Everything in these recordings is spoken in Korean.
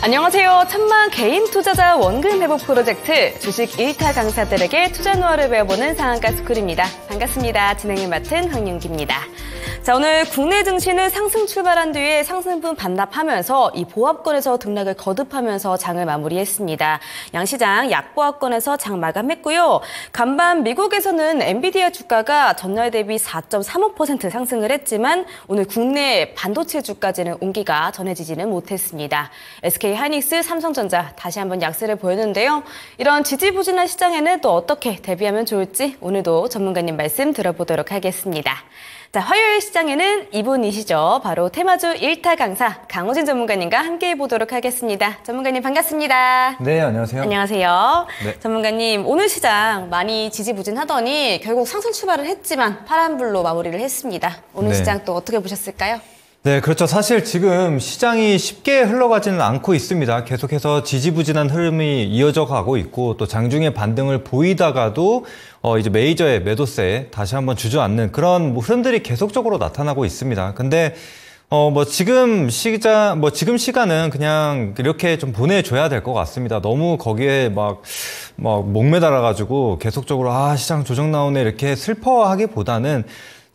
안녕하세요. 천만 개인 투자자 원금 회복 프로젝트 주식 1타 강사들에게 투자 노하우를 배워보는 상한가 스쿨입니다. 반갑습니다. 진행을 맡은 황윤기입니다. 자, 오늘 국내 증시는 상승 출발한 뒤에 상승분 반납하면서 이 보합권에서 등락을 거듭하면서 장을 마무리했습니다. 양시장 약보합권에서 장 마감했고요. 간밤 미국에서는 엔비디아 주가가 전날 대비 4.35% 상승을 했지만 오늘 국내 반도체 주까지는 온기가 전해지지는 못했습니다. SK 하이닉스, 삼성전자 다시 한번 약세를 보였는데요. 이런 지지부진한 시장에는 또 어떻게 대비하면 좋을지 오늘도 전문가님 말씀 들어보도록 하겠습니다. 자, 화요일 시장에는 이분이시죠. 바로 테마주 1타 강사 강호진 전문가님과 함께 해보도록 하겠습니다. 전문가님 반갑습니다. 네, 안녕하세요. 안녕하세요. 네. 전문가님, 오늘 시장 많이 지지부진하더니 결국 상승 출발을 했지만 파란불로 마무리를 했습니다. 오늘 시장 또 어떻게 보셨을까요? 네, 그렇죠. 사실 지금 시장이 쉽게 흘러가지는 않고 있습니다. 계속해서 지지부진한 흐름이 이어져 가고 있고 또 장중에 반등을 보이다가도 이제 메이저의 매도세에 다시 한번 주저앉는 그런 흐름들이 계속적으로 나타나고 있습니다. 근데 지금 시간은 그냥 이렇게 좀 보내줘야 될 것 같습니다. 너무 거기에 막 목매달아가지고 계속적으로 시장 조정 나오네 이렇게 슬퍼하기보다는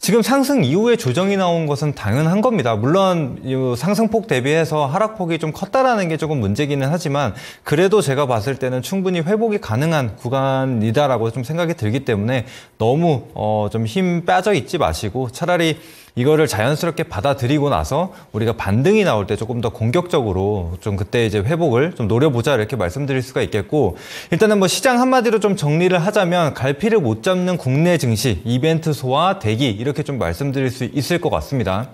지금 상승 이후에 조정이 나온 것은 당연한 겁니다. 물론 이 상승폭 대비해서 하락폭이 좀 컸다라는 게 조금 문제기는 하지만 그래도 제가 봤을 때는 충분히 회복이 가능한 구간이다라고 좀 생각이 들기 때문에 너무 좀 힘 빠져 있지 마시고 차라리 이거를 자연스럽게 받아들이고 나서 우리가 반등이 나올 때 조금 더 공격적으로 좀 그때 이제 회복을 좀 노려보자 이렇게 말씀드릴 수가 있겠고, 일단은 시장 한마디로 좀 정리를 하자면 갈피를 못 잡는 국내 증시, 이벤트 소화, 대기 이렇게 좀 말씀드릴 수 있을 것 같습니다.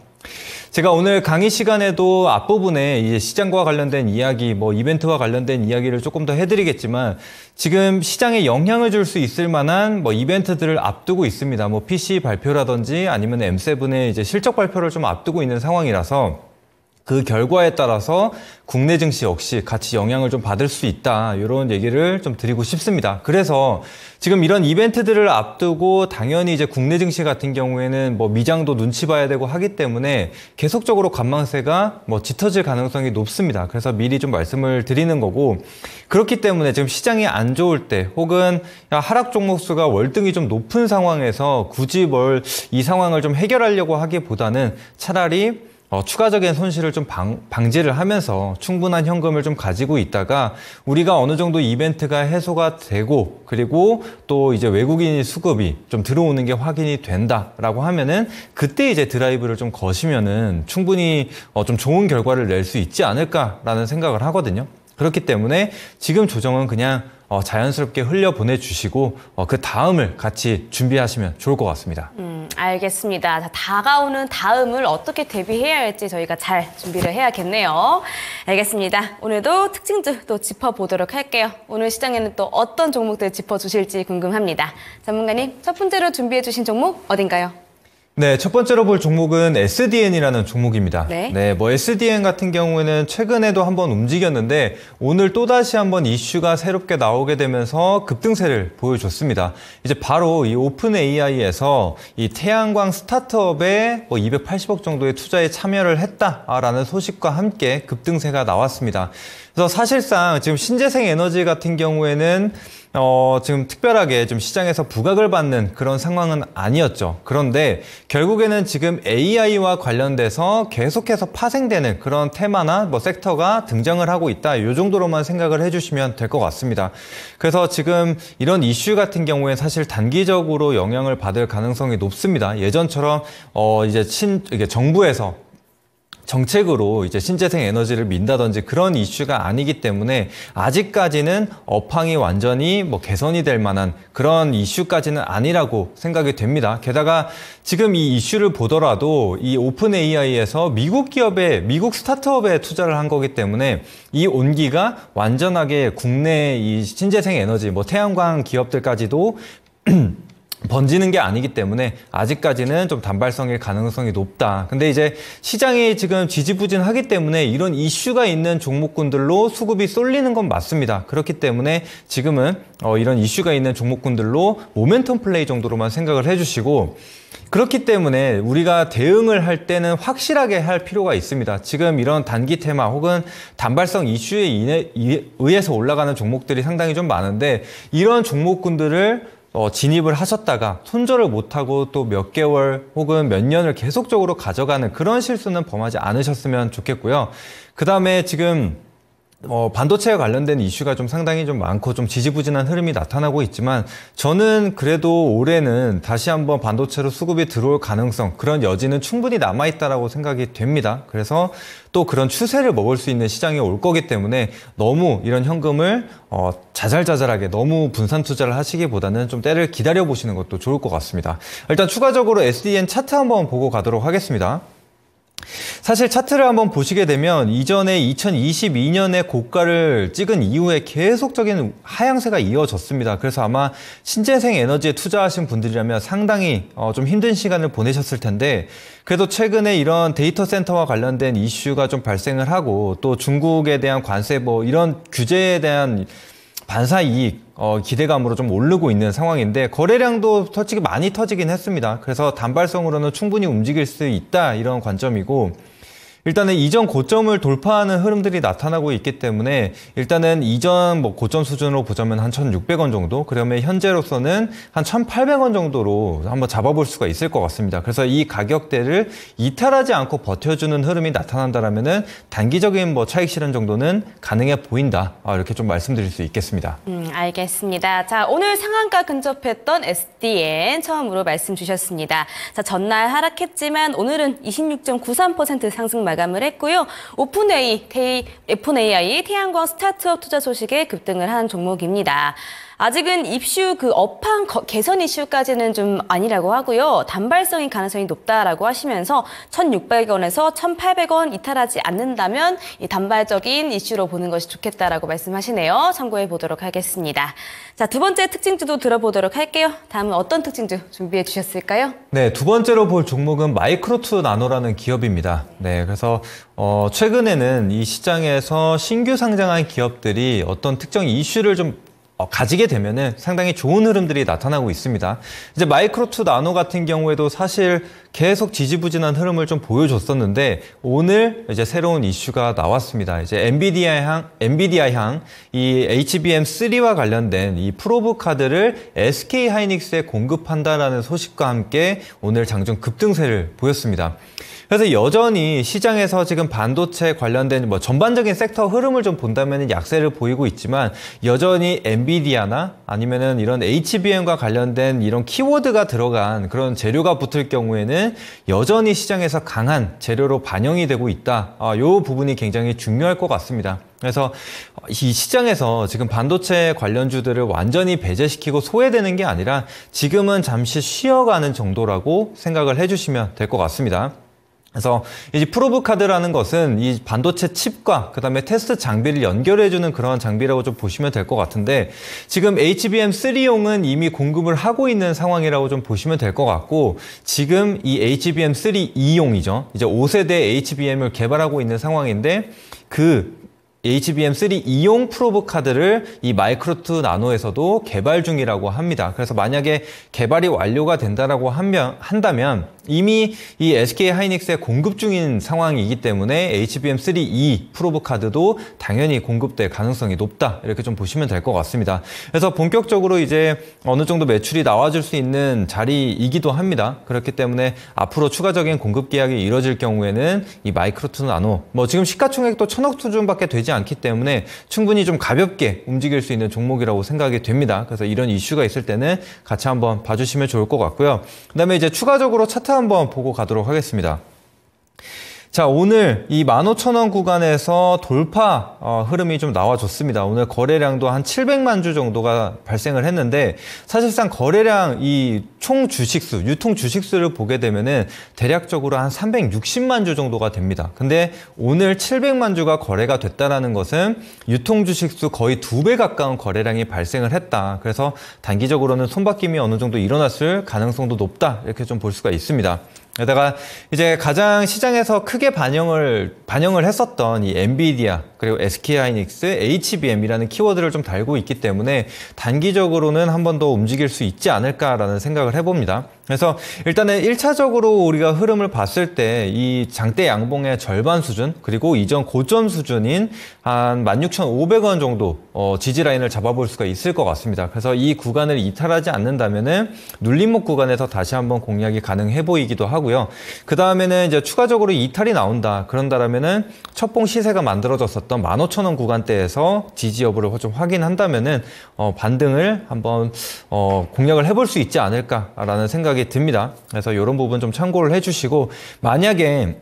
제가 오늘 강의 시간에도 앞부분에 이제 시장과 관련된 이야기, 이벤트와 관련된 이야기를 조금 더 해드리겠지만 지금 시장에 영향을 줄 수 있을 만한 이벤트들을 앞두고 있습니다. PC 발표라든지 아니면 M7의 이제 실적 발표를 좀 앞두고 있는 상황이라서 그 결과에 따라서 국내 증시 역시 같이 영향을 좀 받을 수 있다. 이런 얘기를 좀 드리고 싶습니다. 그래서 지금 이런 이벤트들을 앞두고 당연히 이제 국내 증시 같은 경우에는 미장도 눈치 봐야 되고 하기 때문에 계속적으로 관망세가 짙어질 가능성이 높습니다. 그래서 미리 좀 말씀을 드리는 거고, 그렇기 때문에 지금 시장이 안 좋을 때 혹은 하락 종목수가 월등히 좀 높은 상황에서 굳이 이 상황을 좀 해결하려고 하기보다는 차라리 추가적인 손실을 좀 방지를 하면서 충분한 현금을 좀 가지고 있다가 우리가 어느 정도 이벤트가 해소가 되고 그리고 또 이제 외국인 수급이 좀 들어오는 게 확인이 된다라고 하면은 그때 이제 드라이브를 좀 거시면은 충분히 좀 좋은 결과를 낼 수 있지 않을까라는 생각을 하거든요. 그렇기 때문에 지금 조정은 그냥 자연스럽게 흘려보내주시고 그 다음을 같이 준비하시면 좋을 것 같습니다. 알겠습니다. 자, 다가오는 다음을 어떻게 대비해야 할지 저희가 잘 준비를 해야겠네요. 알겠습니다. 오늘도 특징주 또 짚어보도록 할게요. 오늘 시장에는 또 어떤 종목들 짚어주실지 궁금합니다. 전문가님, 첫 번째로 준비해 주신 종목 어딘가요? 네, 첫 번째로 볼 종목은 SDN이라는 종목입니다. 네, SDN 같은 경우에는 최근에도 한번 움직였는데 오늘 또다시 한번 이슈가 새롭게 나오게 되면서 급등세를 보여줬습니다. 이제 바로 이 오픈 AI에서 이 태양광 스타트업에 280억 정도의 투자에 참여를 했다라는 소식과 함께 급등세가 나왔습니다. 그래서 사실상 지금 신재생 에너지 같은 경우에는 지금 특별하게 좀 시장에서 부각을 받는 그런 상황은 아니었죠. 그런데 결국에는 지금 AI와 관련돼서 계속해서 파생되는 그런 테마나 섹터가 등장을 하고 있다. 이 정도로만 생각을 해주시면 될 것 같습니다. 그래서 지금 이런 이슈 같은 경우에 사실 단기적으로 영향을 받을 가능성이 높습니다. 예전처럼 이게 정부에서 정책으로 이제 신재생 에너지를 민다든지 그런 이슈가 아니기 때문에 아직까지는 업황이 완전히 개선이 될 만한 그런 이슈까지는 아니라고 생각이 됩니다. 게다가 지금 이 이슈를 보더라도 이 오픈 AI에서 미국 스타트업에 투자를 한 거기 때문에 이 온기가 완전하게 국내 이 신재생 에너지, 태양광 기업들까지도 번지는 게 아니기 때문에 아직까지는 좀 단발성일 가능성이 높다. 근데 이제 시장이 지금 지지부진하기 때문에 이런 이슈가 있는 종목군들로 수급이 쏠리는 건 맞습니다. 그렇기 때문에 지금은 이런 이슈가 있는 종목군들로 모멘텀 플레이 정도로만 생각을 해주시고, 그렇기 때문에 우리가 대응을 할 때는 확실하게 할 필요가 있습니다. 지금 이런 단기 테마 혹은 단발성 이슈에 의해서 올라가는 종목들이 상당히 좀 많은데, 이런 종목군들을 진입을 하셨다가 손절을 못하고 또 몇 개월 혹은 몇 년을 계속적으로 가져가는 그런 실수는 범하지 않으셨으면 좋겠고요. 그 다음에 지금 반도체와 관련된 이슈가 좀 상당히 좀 많고 좀 지지부진한 흐름이 나타나고 있지만, 저는 그래도 올해는 다시 한번 반도체로 수급이 들어올 가능성, 그런 여지는 충분히 남아있다라고 생각이 됩니다. 그래서 또 그런 추세를 먹을 수 있는 시장이 올 거기 때문에 너무 이런 현금을 자잘자잘하게 너무 분산 투자를 하시기보다는 좀 때를 기다려 보시는 것도 좋을 것 같습니다. 일단 추가적으로 SDN 차트 한번 보고 가도록 하겠습니다. 사실 차트를 한번 보시게 되면 이전에 2022년에 고가를 찍은 이후에 계속적인 하향세가 이어졌습니다. 그래서 아마 신재생 에너지에 투자하신 분들이라면 상당히 좀 힘든 시간을 보내셨을 텐데, 그래도 최근에 이런 데이터 센터와 관련된 이슈가 좀 발생을 하고 또 중국에 대한 관세 이런 규제에 대한 반사 이익 기대감으로 좀 오르고 있는 상황인데, 거래량도 솔직히 많이 터지긴 했습니다. 그래서 단발성으로는 충분히 움직일 수 있다, 이런 관점이고, 일단은 이전 고점을 돌파하는 흐름들이 나타나고 있기 때문에 일단은 이전 고점 수준으로 보자면 한 1,600원 정도, 그러면 현재로서는 한 1,800원 정도로 한번 잡아볼 수가 있을 것 같습니다. 그래서 이 가격대를 이탈하지 않고 버텨주는 흐름이 나타난다라면은 단기적인 차익 실현 정도는 가능해 보인다, 이렇게 좀 말씀드릴 수 있겠습니다. 알겠습니다. 자, 오늘 상한가 근접했던 SDN 처음으로 말씀 주셨습니다. 자, 전날 하락했지만 오늘은 26.93% 상승 마감을 했고요. 오픈AI 태양광 스타트업 투자 소식에 급등을 한 종목입니다. 아직은 입슈 업황 개선 이슈까지는 좀 아니라고 하고요. 단발성인 가능성이 높다라고 하시면서 1,600원에서 1,800원 이탈하지 않는다면 이 단발적인 이슈로 보는 것이 좋겠다라고 말씀하시네요. 참고해 보도록 하겠습니다. 자, 두 번째 특징주도 들어보도록 할게요. 다음은 어떤 특징주 준비해 주셨을까요? 네, 두 번째로 볼 종목은 마이크로투 나노라는 기업입니다. 네, 그래서 최근에는 이 시장에서 신규 상장한 기업들이 어떤 특정 이슈를 좀 가지게 되면은 상당히 좋은 흐름들이 나타나고 있습니다. 이제 마이크로투 나노 같은 경우에도 사실 계속 지지부진한 흐름을 좀 보여줬었는데, 오늘 이제 새로운 이슈가 나왔습니다. 이제 엔비디아향 이 HBM3와 관련된 이 프로브 카드를 SK 하이닉스에 공급한다라는 소식과 함께 오늘 장중 급등세를 보였습니다. 그래서 여전히 시장에서 지금 반도체 관련된 전반적인 섹터 흐름을 좀 본다면 약세를 보이고 있지만, 여전히 엔비디아나 아니면은 이런 HBM과 관련된 이런 키워드가 들어간 그런 재료가 붙을 경우에는 여전히 시장에서 강한 재료로 반영이 되고 있다. 이 부분이 굉장히 중요할 것 같습니다. 그래서 이 시장에서 지금 반도체 관련주들을 완전히 배제시키고 소외되는 게 아니라 지금은 잠시 쉬어가는 정도라고 생각을 해주시면 될 것 같습니다. 그래서 이 프로브 카드라는 것은 이 반도체 칩과 그다음에 테스트 장비를 연결해주는 그런 장비라고 좀 보시면 될 것 같은데, 지금 HBM3용은 이미 공급을 하고 있는 상황이라고 좀 보시면 될 것 같고, 지금 이 HBM3 2용이죠. 이제 5세대 HBM을 개발하고 있는 상황인데, 그 HBM3 2용 프로브 카드를 이 마이크로투 나노에서도 개발 중이라고 합니다. 그래서 만약에 개발이 완료가 된다라고 한다면 이미 이 SK 하이닉스에 공급 중인 상황이기 때문에 HBM3E 프로브 카드도 당연히 공급될 가능성이 높다, 이렇게 좀 보시면 될 것 같습니다. 그래서 본격적으로 이제 어느 정도 매출이 나와줄 수 있는 자리이기도 합니다. 그렇기 때문에 앞으로 추가적인 공급 계약이 이루어질 경우에는 이 마이크로투 나노 지금 시가총액도 1,000억 수준밖에 되지 않기 때문에 충분히 좀 가볍게 움직일 수 있는 종목이라고 생각이 됩니다. 그래서 이런 이슈가 있을 때는 같이 한번 봐주시면 좋을 것 같고요. 그다음에 이제 추가적으로 차트 한번 보고 가도록 하겠습니다. 자, 오늘 이 15,000원 구간에서 돌파 흐름이 좀 나와줬습니다. 오늘 거래량도 한 700만 주 정도가 발생을 했는데 사실상 거래량 이 총 주식수, 유통 주식수를 보게 되면은 대략적으로 한 360만 주 정도가 됩니다. 근데 오늘 700만 주가 거래가 됐다라는 것은 유통 주식수 거의 2배 가까운 거래량이 발생을 했다. 그래서 단기적으로는 손바뀜이 어느 정도 일어났을 가능성도 높다. 이렇게 좀 볼 수가 있습니다. 게다가 이제 가장 시장에서 크게 반영을 했었던 이 엔비디아 그리고 SK하이닉스, HBM이라는 키워드를 좀 달고 있기 때문에 단기적으로는 한 번 더 움직일 수 있지 않을까라는 생각을 해봅니다. 그래서 일단은 1차적으로 우리가 흐름을 봤을 때 이 장대 양봉의 절반 수준 그리고 이전 고점 수준인 한 16,500원 정도 지지 라인을 잡아볼 수가 있을 것 같습니다. 그래서 이 구간을 이탈하지 않는다면은 눌림목 구간에서 다시 한번 공략이 가능해 보이기도 하고요. 그 다음에는 이제 추가적으로 이탈이 나온다. 그런다면은 첫봉 시세가 만들어졌었던 15,000원 구간대에서 지지 여부를 좀 확인한다면은 반등을 한번 공략을 해볼 수 있지 않을까라는 생각이 듭니다. 그래서 이런 부분 좀 참고를 해주시고 만약에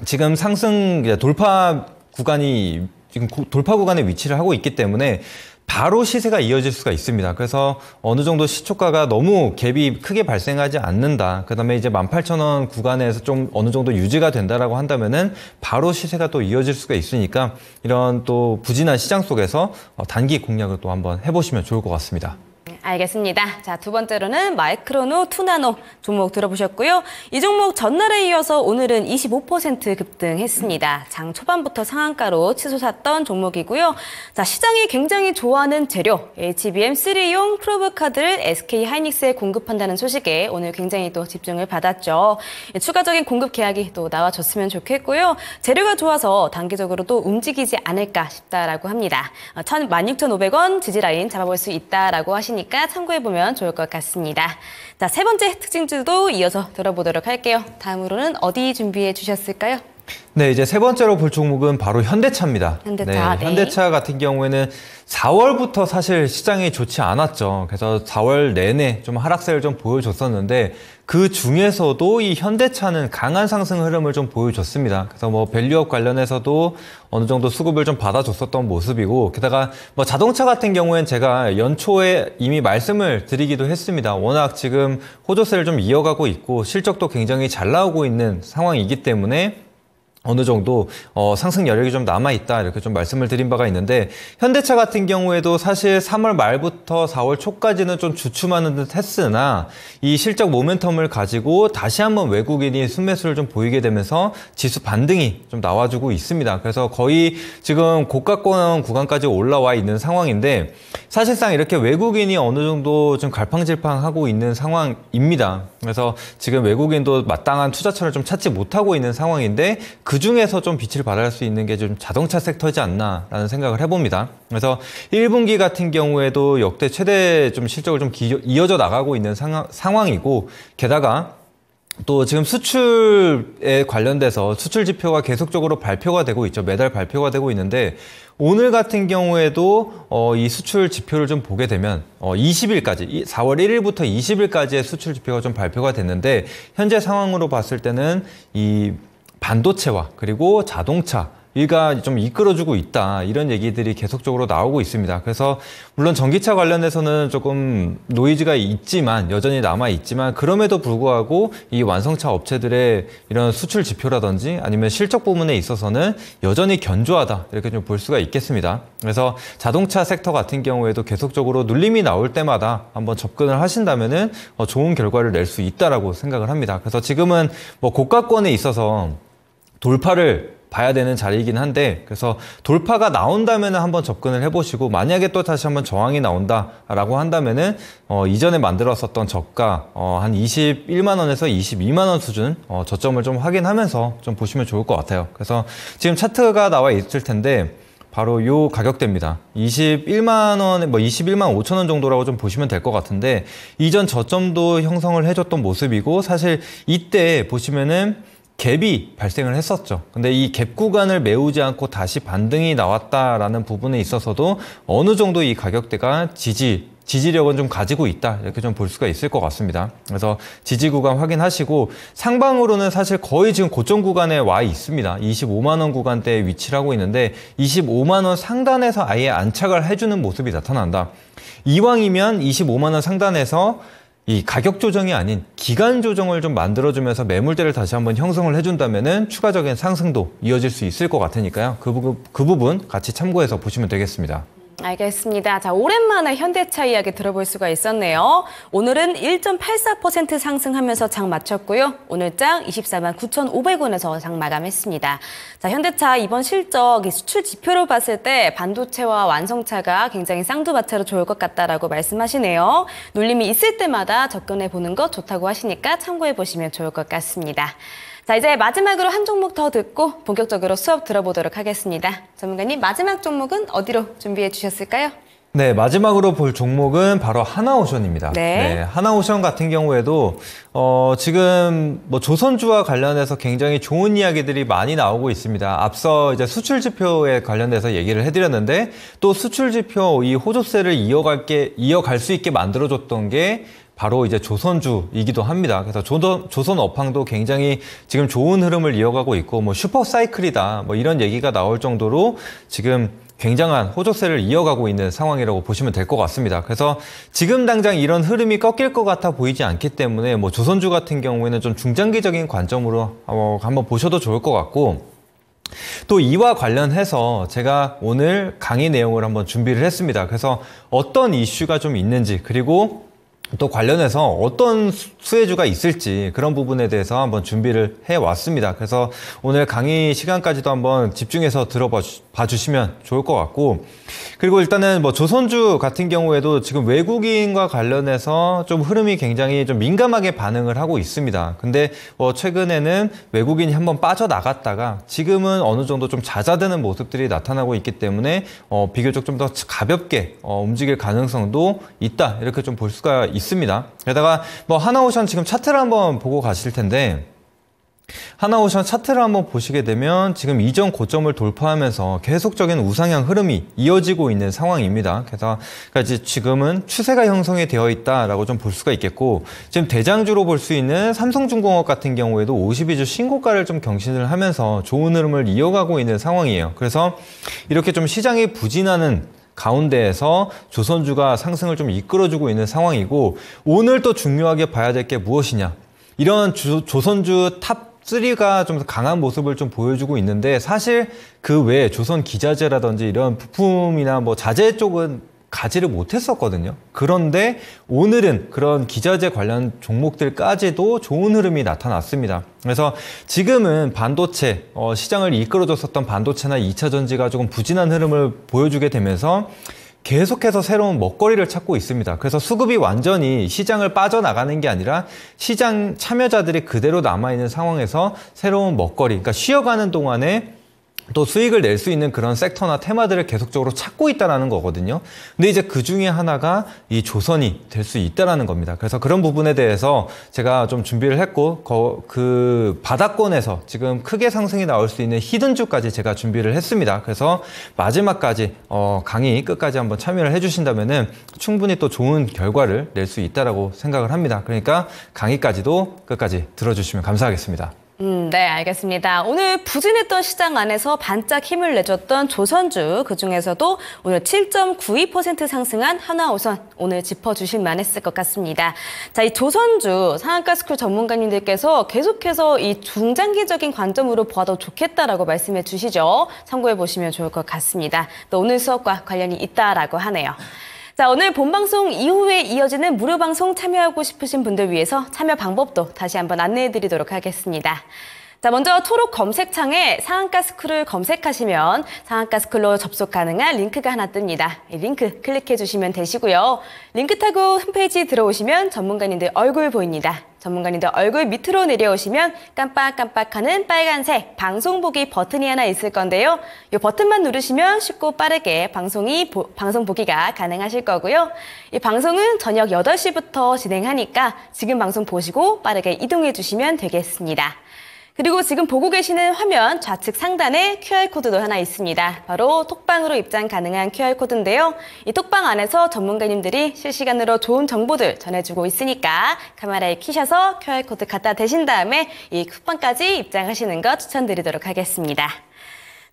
지금 상승 돌파 구간이 지금 돌파 구간에 위치를 하고 있기 때문에 바로 시세가 이어질 수가 있습니다. 그래서 어느 정도 시초가가 너무 갭이 크게 발생하지 않는다. 그 다음에 이제 18,000원 구간에서 좀 어느 정도 유지가 된다라고 한다면은 바로 시세가 또 이어질 수가 있으니까 이런 또 부진한 시장 속에서 단기 공략을 또 한번 해보시면 좋을 것 같습니다. 알겠습니다. 자, 두 번째로는 마이크로노, 투나노 종목 들어보셨고요. 이 종목 전날에 이어서 오늘은 25% 급등했습니다. 장 초반부터 상한가로 치솟았던 종목이고요. 자, 시장이 굉장히 좋아하는 재료 HBM 3용 프로브카드를 SK하이닉스에 공급한다는 소식에 오늘 굉장히 또 집중을 받았죠. 추가적인 공급 계약이 또 나와줬으면 좋겠고요. 재료가 좋아서 단기적으로 또 움직이지 않을까 싶다라고 합니다. 16,500원 지지라인 잡아볼 수 있다라고 하시니까 참고해보면 좋을 것 같습니다. 자, 세 번째 특징주도 이어서 들어보도록 할게요. 다음으로는 어디 준비해 주셨을까요? 네, 이제 세 번째로 볼 종목은 바로 현대차입니다. 현대차, 네, 현대차 같은 경우에는 4월부터 사실 시장이 좋지 않았죠. 그래서 4월 내내 좀 하락세를 좀 보여줬었는데 그 중에서도 이 현대차는 강한 상승 흐름을 좀 보여줬습니다. 그래서 뭐 밸류업 관련해서도 어느 정도 수급을 좀 받아줬었던 모습이고 게다가 뭐 자동차 같은 경우엔 제가 연초에 이미 말씀을 드리기도 했습니다. 워낙 지금 호조세를 좀 이어가고 있고 실적도 굉장히 잘 나오고 있는 상황이기 때문에 어느 정도 상승 여력이 좀 남아있다 이렇게 좀 말씀을 드린 바가 있는데 현대차 같은 경우에도 사실 3월 말부터 4월 초까지는 좀 주춤하는 듯 했으나 이 실적 모멘텀을 가지고 다시 한번 외국인이 순매수를 좀 보이게 되면서 지수 반등이 좀 나와주고 있습니다. 그래서 거의 지금 고가권 구간까지 올라와 있는 상황인데 사실상 이렇게 외국인이 어느 정도 좀 갈팡질팡하고 있는 상황입니다. 그래서 지금 외국인도 마땅한 투자처를 좀 찾지 못하고 있는 상황인데 그 중에서 좀 빛을 발할 수 있는 게 좀 자동차 섹터이지 않나라는 생각을 해봅니다. 그래서 1분기 같은 경우에도 역대 최대 좀 실적을 좀 이어져 나가고 있는 상황이고 게다가 또 지금 수출에 관련돼서 수출 지표가 계속적으로 발표가 되고 있죠. 매달 발표가 되고 있는데 오늘 같은 경우에도 이 수출 지표를 좀 보게 되면 20일까지 4월 1일부터 20일까지의 수출 지표가 좀 발표가 됐는데 현재 상황으로 봤을 때는 이 반도체와 그리고 자동차 이가 좀 이끌어주고 있다 이런 얘기들이 계속적으로 나오고 있습니다. 그래서 물론 전기차 관련해서는 조금 노이즈가 있지만 여전히 남아 있지만 그럼에도 불구하고 이 완성차 업체들의 이런 수출 지표라든지 아니면 실적 부분에 있어서는 여전히 견조하다 이렇게 좀 볼 수가 있겠습니다. 그래서 자동차 섹터 같은 경우에도 계속적으로 눌림이 나올 때마다 한번 접근을 하신다면은 좋은 결과를 낼 수 있다라고 생각을 합니다. 그래서 지금은 뭐 고가권에 있어서 돌파를 봐야 되는 자리이긴 한데 그래서 돌파가 나온다면 한번 접근을 해보시고 만약에 또 다시 한번 저항이 나온다라고 한다면은 이전에 만들었었던 저가 한 21만 원에서 22만 원 수준 저점을 좀 확인하면서 좀 보시면 좋을 것 같아요. 그래서 지금 차트가 나와 있을 텐데 바로 요 가격대입니다. 21만 원, 뭐 21만 5천 원 정도라고 좀 보시면 될 것 같은데 이전 저점도 형성을 해줬던 모습이고 사실 이때 보시면은 갭이 발생을 했었죠. 근데 이 갭 구간을 메우지 않고 다시 반등이 나왔다라는 부분에 있어서도 어느 정도 이 가격대가 지지 지지력은 좀 가지고 있다 이렇게 좀 볼 수가 있을 것 같습니다. 그래서 지지 구간 확인하시고 상방으로는 사실 거의 지금 고점 구간에 와 있습니다. 25만 원 구간대에 위치를 하고 있는데 25만 원 상단에서 아예 안착을 해주는 모습이 나타난다. 이왕이면 25만 원 상단에서 이 가격 조정이 아닌 기간 조정을 좀 만들어주면서 매물대를 다시 한번 형성을 해준다면은 추가적인 상승도 이어질 수 있을 것 같으니까요. 그 부분 같이 참고해서 보시면 되겠습니다. 알겠습니다. 자, 오랜만에 현대차 이야기 들어볼 수가 있었네요. 오늘은 1.84% 상승하면서 장 마쳤고요. 오늘 장 24만 9,500원에서 장 마감했습니다. 자, 현대차 이번 실적 수출 지표로 봤을 때 반도체와 완성차가 굉장히 쌍두마차로 좋을 것 같다라고 말씀하시네요. 눌림이 있을 때마다 접근해 보는 것 좋다고 하시니까 참고해 보시면 좋을 것 같습니다. 자, 이제 마지막으로 한 종목 더 듣고 본격적으로 수업 들어보도록 하겠습니다. 전문가님, 마지막 종목은 어디로 준비해 주셨을까요? 네, 마지막으로 볼 종목은 바로 하나오션입니다. 네, 하나오션 같은 경우에도 지금 뭐 조선주와 관련해서 굉장히 좋은 이야기들이 많이 나오고 있습니다. 앞서 이제 수출 지표에 관련해서 얘기를 해드렸는데 또 수출 지표 이 호조세를 이어갈 수 있게 만들어줬던 게 바로 이제 조선주이기도 합니다. 그래서 조선 업황도 굉장히 지금 좋은 흐름을 이어가고 있고 뭐 슈퍼 사이클이다 뭐 이런 얘기가 나올 정도로 지금 굉장한 호조세를 이어가고 있는 상황이라고 보시면 될 것 같습니다. 그래서 지금 당장 이런 흐름이 꺾일 것 같아 보이지 않기 때문에 뭐 조선주 같은 경우에는 좀 중장기적인 관점으로 한번 보셔도 좋을 것 같고, 또 이와 관련해서 제가 오늘 강의 내용을 한번 준비를 했습니다. 그래서 어떤 이슈가 좀 있는지, 그리고 또 관련해서 어떤 수혜주가 있을지 그런 부분에 대해서 한번 준비를 해왔습니다. 그래서 오늘 강의 시간까지도 한번 집중해서 들어봐 주시면 좋을 것 같고, 그리고 일단은 뭐 조선주 같은 경우에도 지금 외국인과 관련해서 좀 흐름이 굉장히 좀 민감하게 반응을 하고 있습니다. 근데 최근에는 외국인이 한번 빠져나갔다가 지금은 어느 정도 좀 잦아드는 모습들이 나타나고 있기 때문에 비교적 좀 더 가볍게 움직일 가능성도 있다, 이렇게 좀 볼 수가 있습니다. 게다가 뭐 하나오션 지금 차트를 한번 보고 가실 텐데, 하나오션 차트를 한번 보시게 되면 지금 이전 고점을 돌파하면서 계속적인 우상향 흐름이 이어지고 있는 상황입니다. 그래서 이제 지금은 추세가 형성이 되어 있다라고 좀 볼 수가 있겠고, 지금 대장주로 볼 수 있는 삼성중공업 같은 경우에도 52주 신고가를 좀 경신을 하면서 좋은 흐름을 이어가고 있는 상황이에요. 그래서 이렇게 좀 시장이 부진하는 가운데에서 조선주가 상승을 좀 이끌어주고 있는 상황이고, 오늘 또 중요하게 봐야 될 게 무엇이냐, 이런 조선주 탑 3가 좀 강한 모습을 좀 보여주고 있는데, 사실 그 외에 조선 기자재라든지 이런 부품이나 뭐 자재 쪽은 가지를 못했었거든요. 그런데 오늘은 그런 기자재 관련 종목들까지도 좋은 흐름이 나타났습니다. 그래서 지금은 반도체, 시장을 이끌어줬었던 반도체나 2차 전지가 조금 부진한 흐름을 보여주게 되면서 계속해서 새로운 먹거리를 찾고 있습니다. 그래서 수급이 완전히 시장을 빠져나가는 게 아니라 시장 참여자들이 그대로 남아있는 상황에서 새로운 먹거리, 그러니까 쉬어가는 동안에 또 수익을 낼 수 있는 그런 섹터나 테마들을 계속적으로 찾고 있다는 거거든요. 근데 이제 그 중에 하나가 이 조선이 될 수 있다는 겁니다. 그래서 그런 부분에 대해서 제가 좀 준비를 했고, 그 바닥권에서 지금 크게 상승이 나올 수 있는 히든주까지 제가 준비를 했습니다. 그래서 마지막까지 강의 끝까지 한번 참여를 해주신다면은 충분히 또 좋은 결과를 낼 수 있다라고 생각을 합니다. 그러니까 강의까지도 끝까지 들어주시면 감사하겠습니다. 네, 알겠습니다. 오늘 부진했던 시장 안에서 반짝 힘을 내줬던 조선주, 그중에서도 오늘 7.92% 상승한 하나오션, 오늘 짚어주실 만했을 것 같습니다. 자, 이 조선주 상한가스쿨 전문가님들께서 계속해서 이 중장기적인 관점으로 봐도 좋겠다라고 말씀해 주시죠. 참고해 보시면 좋을 것 같습니다. 또 오늘 수업과 관련이 있다라고 하네요. 자, 오늘 본방송 이후에 이어지는 무료 방송 참여하고 싶으신 분들 위해서 참여 방법도 다시 한번 안내해 드리도록 하겠습니다. 자, 먼저 초록 검색창에 상한가스쿨을 검색하시면 상한가스쿨로 접속 가능한 링크가 하나 뜹니다. 이 링크 클릭해 주시면 되시고요. 링크 타고 홈페이지 들어오시면 전문가님들 얼굴 보입니다. 전문가님들 얼굴 밑으로 내려오시면 깜빡깜빡하는 빨간색 방송 보기 버튼이 하나 있을 건데요. 이 버튼만 누르시면 쉽고 빠르게 방송 보기가 가능하실 거고요. 이 방송은 저녁 8시부터 진행하니까 지금 방송 보시고 빠르게 이동해 주시면 되겠습니다. 그리고 지금 보고 계시는 화면 좌측 상단에 QR코드도 하나 있습니다. 바로 톡방으로 입장 가능한 QR코드인데요. 이 톡방 안에서 전문가님들이 실시간으로 좋은 정보들 전해주고 있으니까 카메라에 키셔서 QR코드 갖다 대신 다음에 이 쿠팡까지 입장하시는 거 추천드리도록 하겠습니다.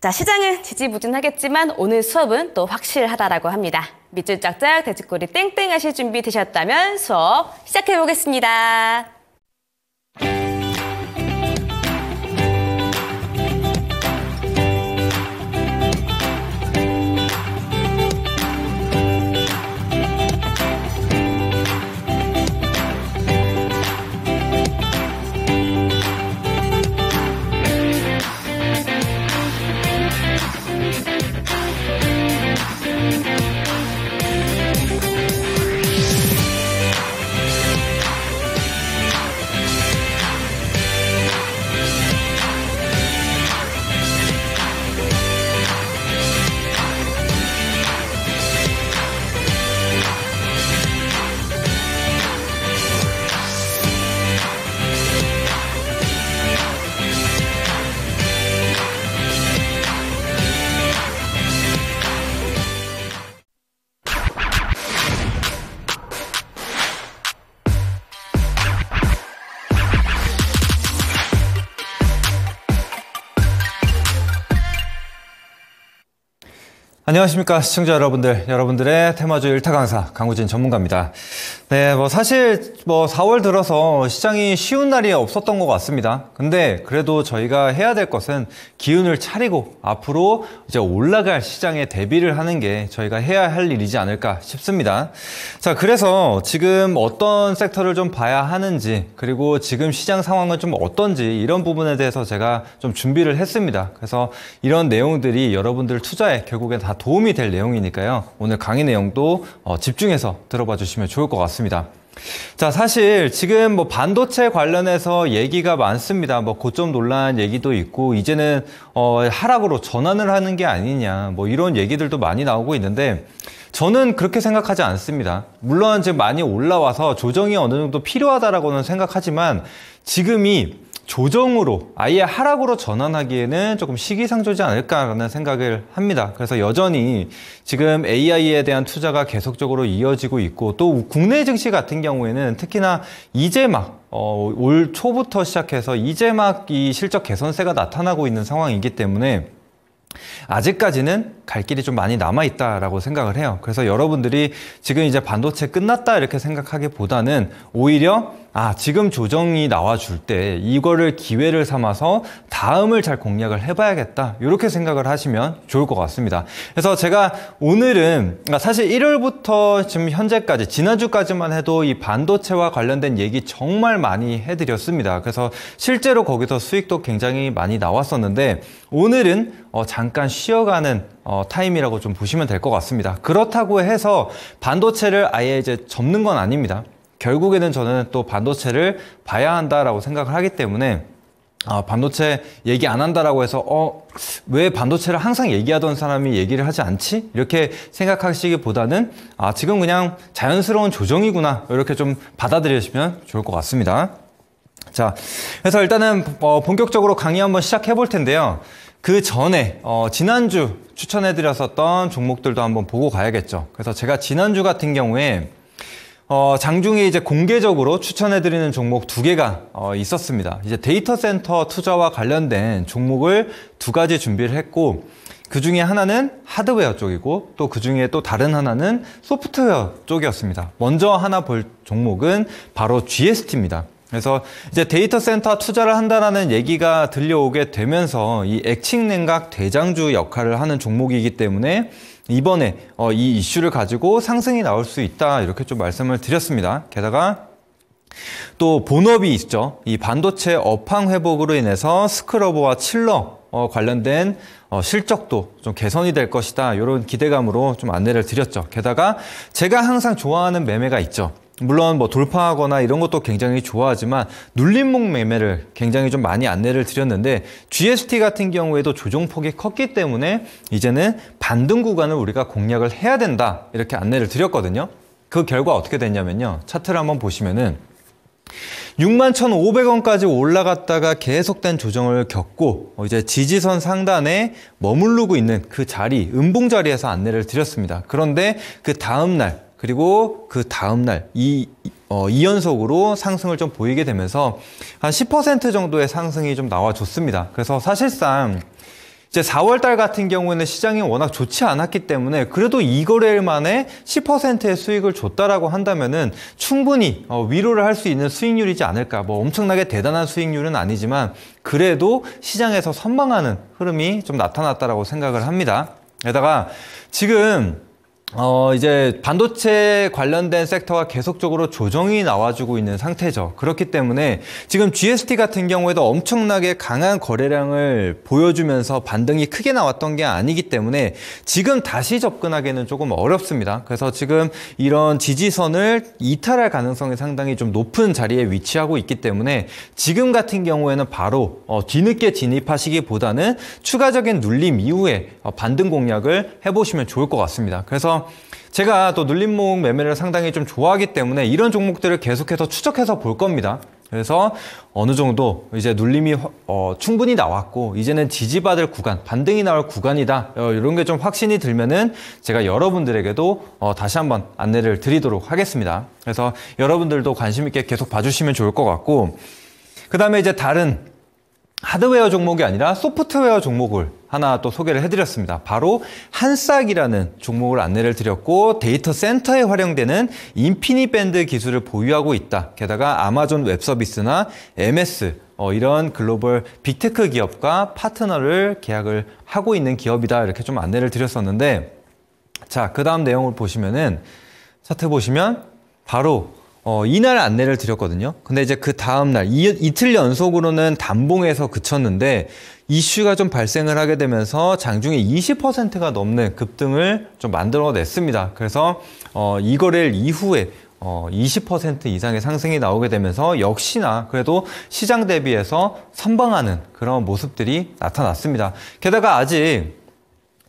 자, 시장은 지지부진하겠지만 오늘 수업은 또 확실하다라고 합니다. 밑줄 짝짝, 돼지꼬리 땡땡 하실 준비 되셨다면 수업 시작해보겠습니다. 안녕하십니까 시청자 여러분들, 여러분들의 테마주 1타 강사 강우진 전문가입니다. 네, 사실 4월 들어서 시장이 쉬운 날이 없었던 것 같습니다. 근데 그래도 저희가 해야 될 것은 기운을 차리고 앞으로 이제 올라갈 시장에 대비를 하는 게 저희가 해야 할 일이지 않을까 싶습니다. 자, 그래서 지금 어떤 섹터를 좀 봐야 하는지, 그리고 지금 시장 상황은 좀 어떤지, 이런 부분에 대해서 제가 좀 준비를 했습니다. 그래서 이런 내용들이 여러분들 투자에 결국엔 다 도움이 될 내용이니까요. 오늘 강의 내용도 집중해서 들어봐 주시면 좋을 것 같습니다. 자, 사실 지금 반도체 관련해서 얘기가 많습니다. 고점 논란 얘기도 있고, 이제는 하락으로 전환을 하는 게 아니냐, 이런 얘기들도 많이 나오고 있는데, 저는 그렇게 생각하지 않습니다. 물론 지금 많이 올라와서 조정이 어느 정도 필요하다라고는 생각하지만, 지금이 조정으로 아예 하락으로 전환하기에는 조금 시기상조지 않을까라는 생각을 합니다. 그래서 여전히 지금 AI에 대한 투자가 계속적으로 이어지고 있고, 또 국내 증시 같은 경우에는 특히나 이제 막 올 초부터 시작해서 이제 막 이 실적 개선세가 나타나고 있는 상황이기 때문에 아직까지는 갈 길이 좀 많이 남아있다라고 생각을 해요. 그래서 여러분들이 지금 이제 반도체 끝났다 이렇게 생각하기보다는 오히려 지금 조정이 나와줄 때 이거를 기회를 삼아서 다음을 잘 공략을 해봐야겠다, 이렇게 생각을 하시면 좋을 것 같습니다. 그래서 제가 오늘은 사실 1월부터 지금 현재까지, 지난주까지만 해도 이 반도체와 관련된 얘기 정말 많이 해드렸습니다. 그래서 실제로 거기서 수익도 굉장히 많이 나왔었는데, 오늘은 잠깐 쉬어가는 타임이라고 좀 보시면 될 것 같습니다. 그렇다고 해서 반도체를 아예 이제 접는 건 아닙니다. 결국에는 저는 또 반도체를 봐야 한다라고 생각을 하기 때문에, 반도체 얘기 안 한다라고 해서 왜 반도체를 항상 얘기하던 사람이 얘기를 하지 않지? 이렇게 생각하시기보다는 지금 그냥 자연스러운 조정이구나, 이렇게 좀 받아들이시면 좋을 것 같습니다. 자, 그래서 일단은 본격적으로 강의 한번 시작해 볼 텐데요. 그 전에 지난주 추천해드렸었던 종목들도 한번 보고 가야겠죠. 그래서 제가 지난주 같은 경우에 장중에 이제 공개적으로 추천해드리는 종목 2개가 있었습니다. 이제 데이터 센터 투자와 관련된 종목을 2가지 준비를 했고, 그 중에 하나는 하드웨어 쪽이고, 또 그 중에 또 다른 하나는 소프트웨어 쪽이었습니다. 먼저 하나 볼 종목은 바로 GST입니다. 그래서 이제 데이터 센터 투자를 한다라는 얘기가 들려오게 되면서 이 액칭 냉각 대장주 역할을 하는 종목이기 때문에 이번에 이 이슈를 가지고 상승이 나올 수 있다, 이렇게 좀 말씀을 드렸습니다. 게다가 또 본업이 있죠. 이 반도체 업황 회복으로 인해서 스크러버와 칠러 관련된 실적도 좀 개선이 될 것이다, 이런 기대감으로 좀 안내를 드렸죠. 게다가 제가 항상 좋아하는 매매가 있죠. 물론 돌파하거나 이런 것도 굉장히 좋아하지만 눌림목 매매를 굉장히 좀 많이 안내를 드렸는데, GST 같은 경우에도 조정폭이 컸기 때문에 이제는 반등 구간을 우리가 공략을 해야 된다, 이렇게 안내를 드렸거든요. 그 결과 어떻게 됐냐면요, 차트를 한번 보시면은 61,500원까지 올라갔다가 계속된 조정을 겪고 이제 지지선 상단에 머무르고 있는 그 자리, 음봉 자리에서 안내를 드렸습니다. 그런데 그 다음 날 그리고 그 다음 날 2연속으로 상승을 좀 보이게 되면서 한 10% 정도의 상승이 좀 나와줬습니다. 그래서 사실상 이제 4월달 같은 경우에는 시장이 워낙 좋지 않았기 때문에 그래도 이 거래일 만에 10%의 수익을 줬다라고 한다면은 충분히 위로를 할 수 있는 수익률이지 않을까. 뭐 엄청나게 대단한 수익률은 아니지만 그래도 시장에서 선방하는 흐름이 좀 나타났다라고 생각을 합니다. 게다가 지금 이제 반도체 관련된 섹터가 계속적으로 조정이 나와주고 있는 상태죠. 그렇기 때문에 지금 GST 같은 경우에도 엄청나게 강한 거래량을 보여주면서 반등이 크게 나왔던 게 아니기 때문에 지금 다시 접근하기는 조금 어렵습니다. 그래서 지금 이런 지지선을 이탈할 가능성이 상당히 좀 높은 자리에 위치하고 있기 때문에 지금 같은 경우에는 바로 뒤늦게 진입하시기보다는 추가적인 눌림 이후에 반등 공략을 해보시면 좋을 것 같습니다. 그래서 제가 또 눌림목 매매를 상당히 좀 좋아하기 때문에 이런 종목들을 계속해서 추적해서 볼 겁니다. 그래서 어느 정도 이제 눌림이 충분히 나왔고 이제는 지지받을 구간, 반등이 나올 구간이다. 이런 게 좀 확신이 들면은 제가 여러분들에게도 다시 한번 안내를 드리도록 하겠습니다. 그래서 여러분들도 관심 있게 계속 봐주시면 좋을 것 같고 그 다음에 이제 다른 하드웨어 종목이 아니라 소프트웨어 종목을 하나 또 소개를 해드렸습니다. 바로 한싹이라는 종목을 안내를 드렸고 데이터 센터에 활용되는 인피니밴드 기술을 보유하고 있다. 게다가 아마존 웹서비스나 MS 이런 글로벌 빅테크 기업과 파트너를 계약을 하고 있는 기업이다. 이렇게 좀 안내를 드렸었는데 자, 그 다음 내용을 보시면은 차트 보시면 바로 이날 안내를 드렸거든요. 근데 이제 그 다음날 이틀 연속으로는 단봉에서 그쳤는데 이슈가 좀 발생을 하게 되면서 장중에 20%가 넘는 급등을 좀 만들어냈습니다. 그래서 이 거래일 이후에 20% 이상의 상승이 나오게 되면서 역시나 그래도 시장 대비해서 선방하는 그런 모습들이 나타났습니다. 게다가 아직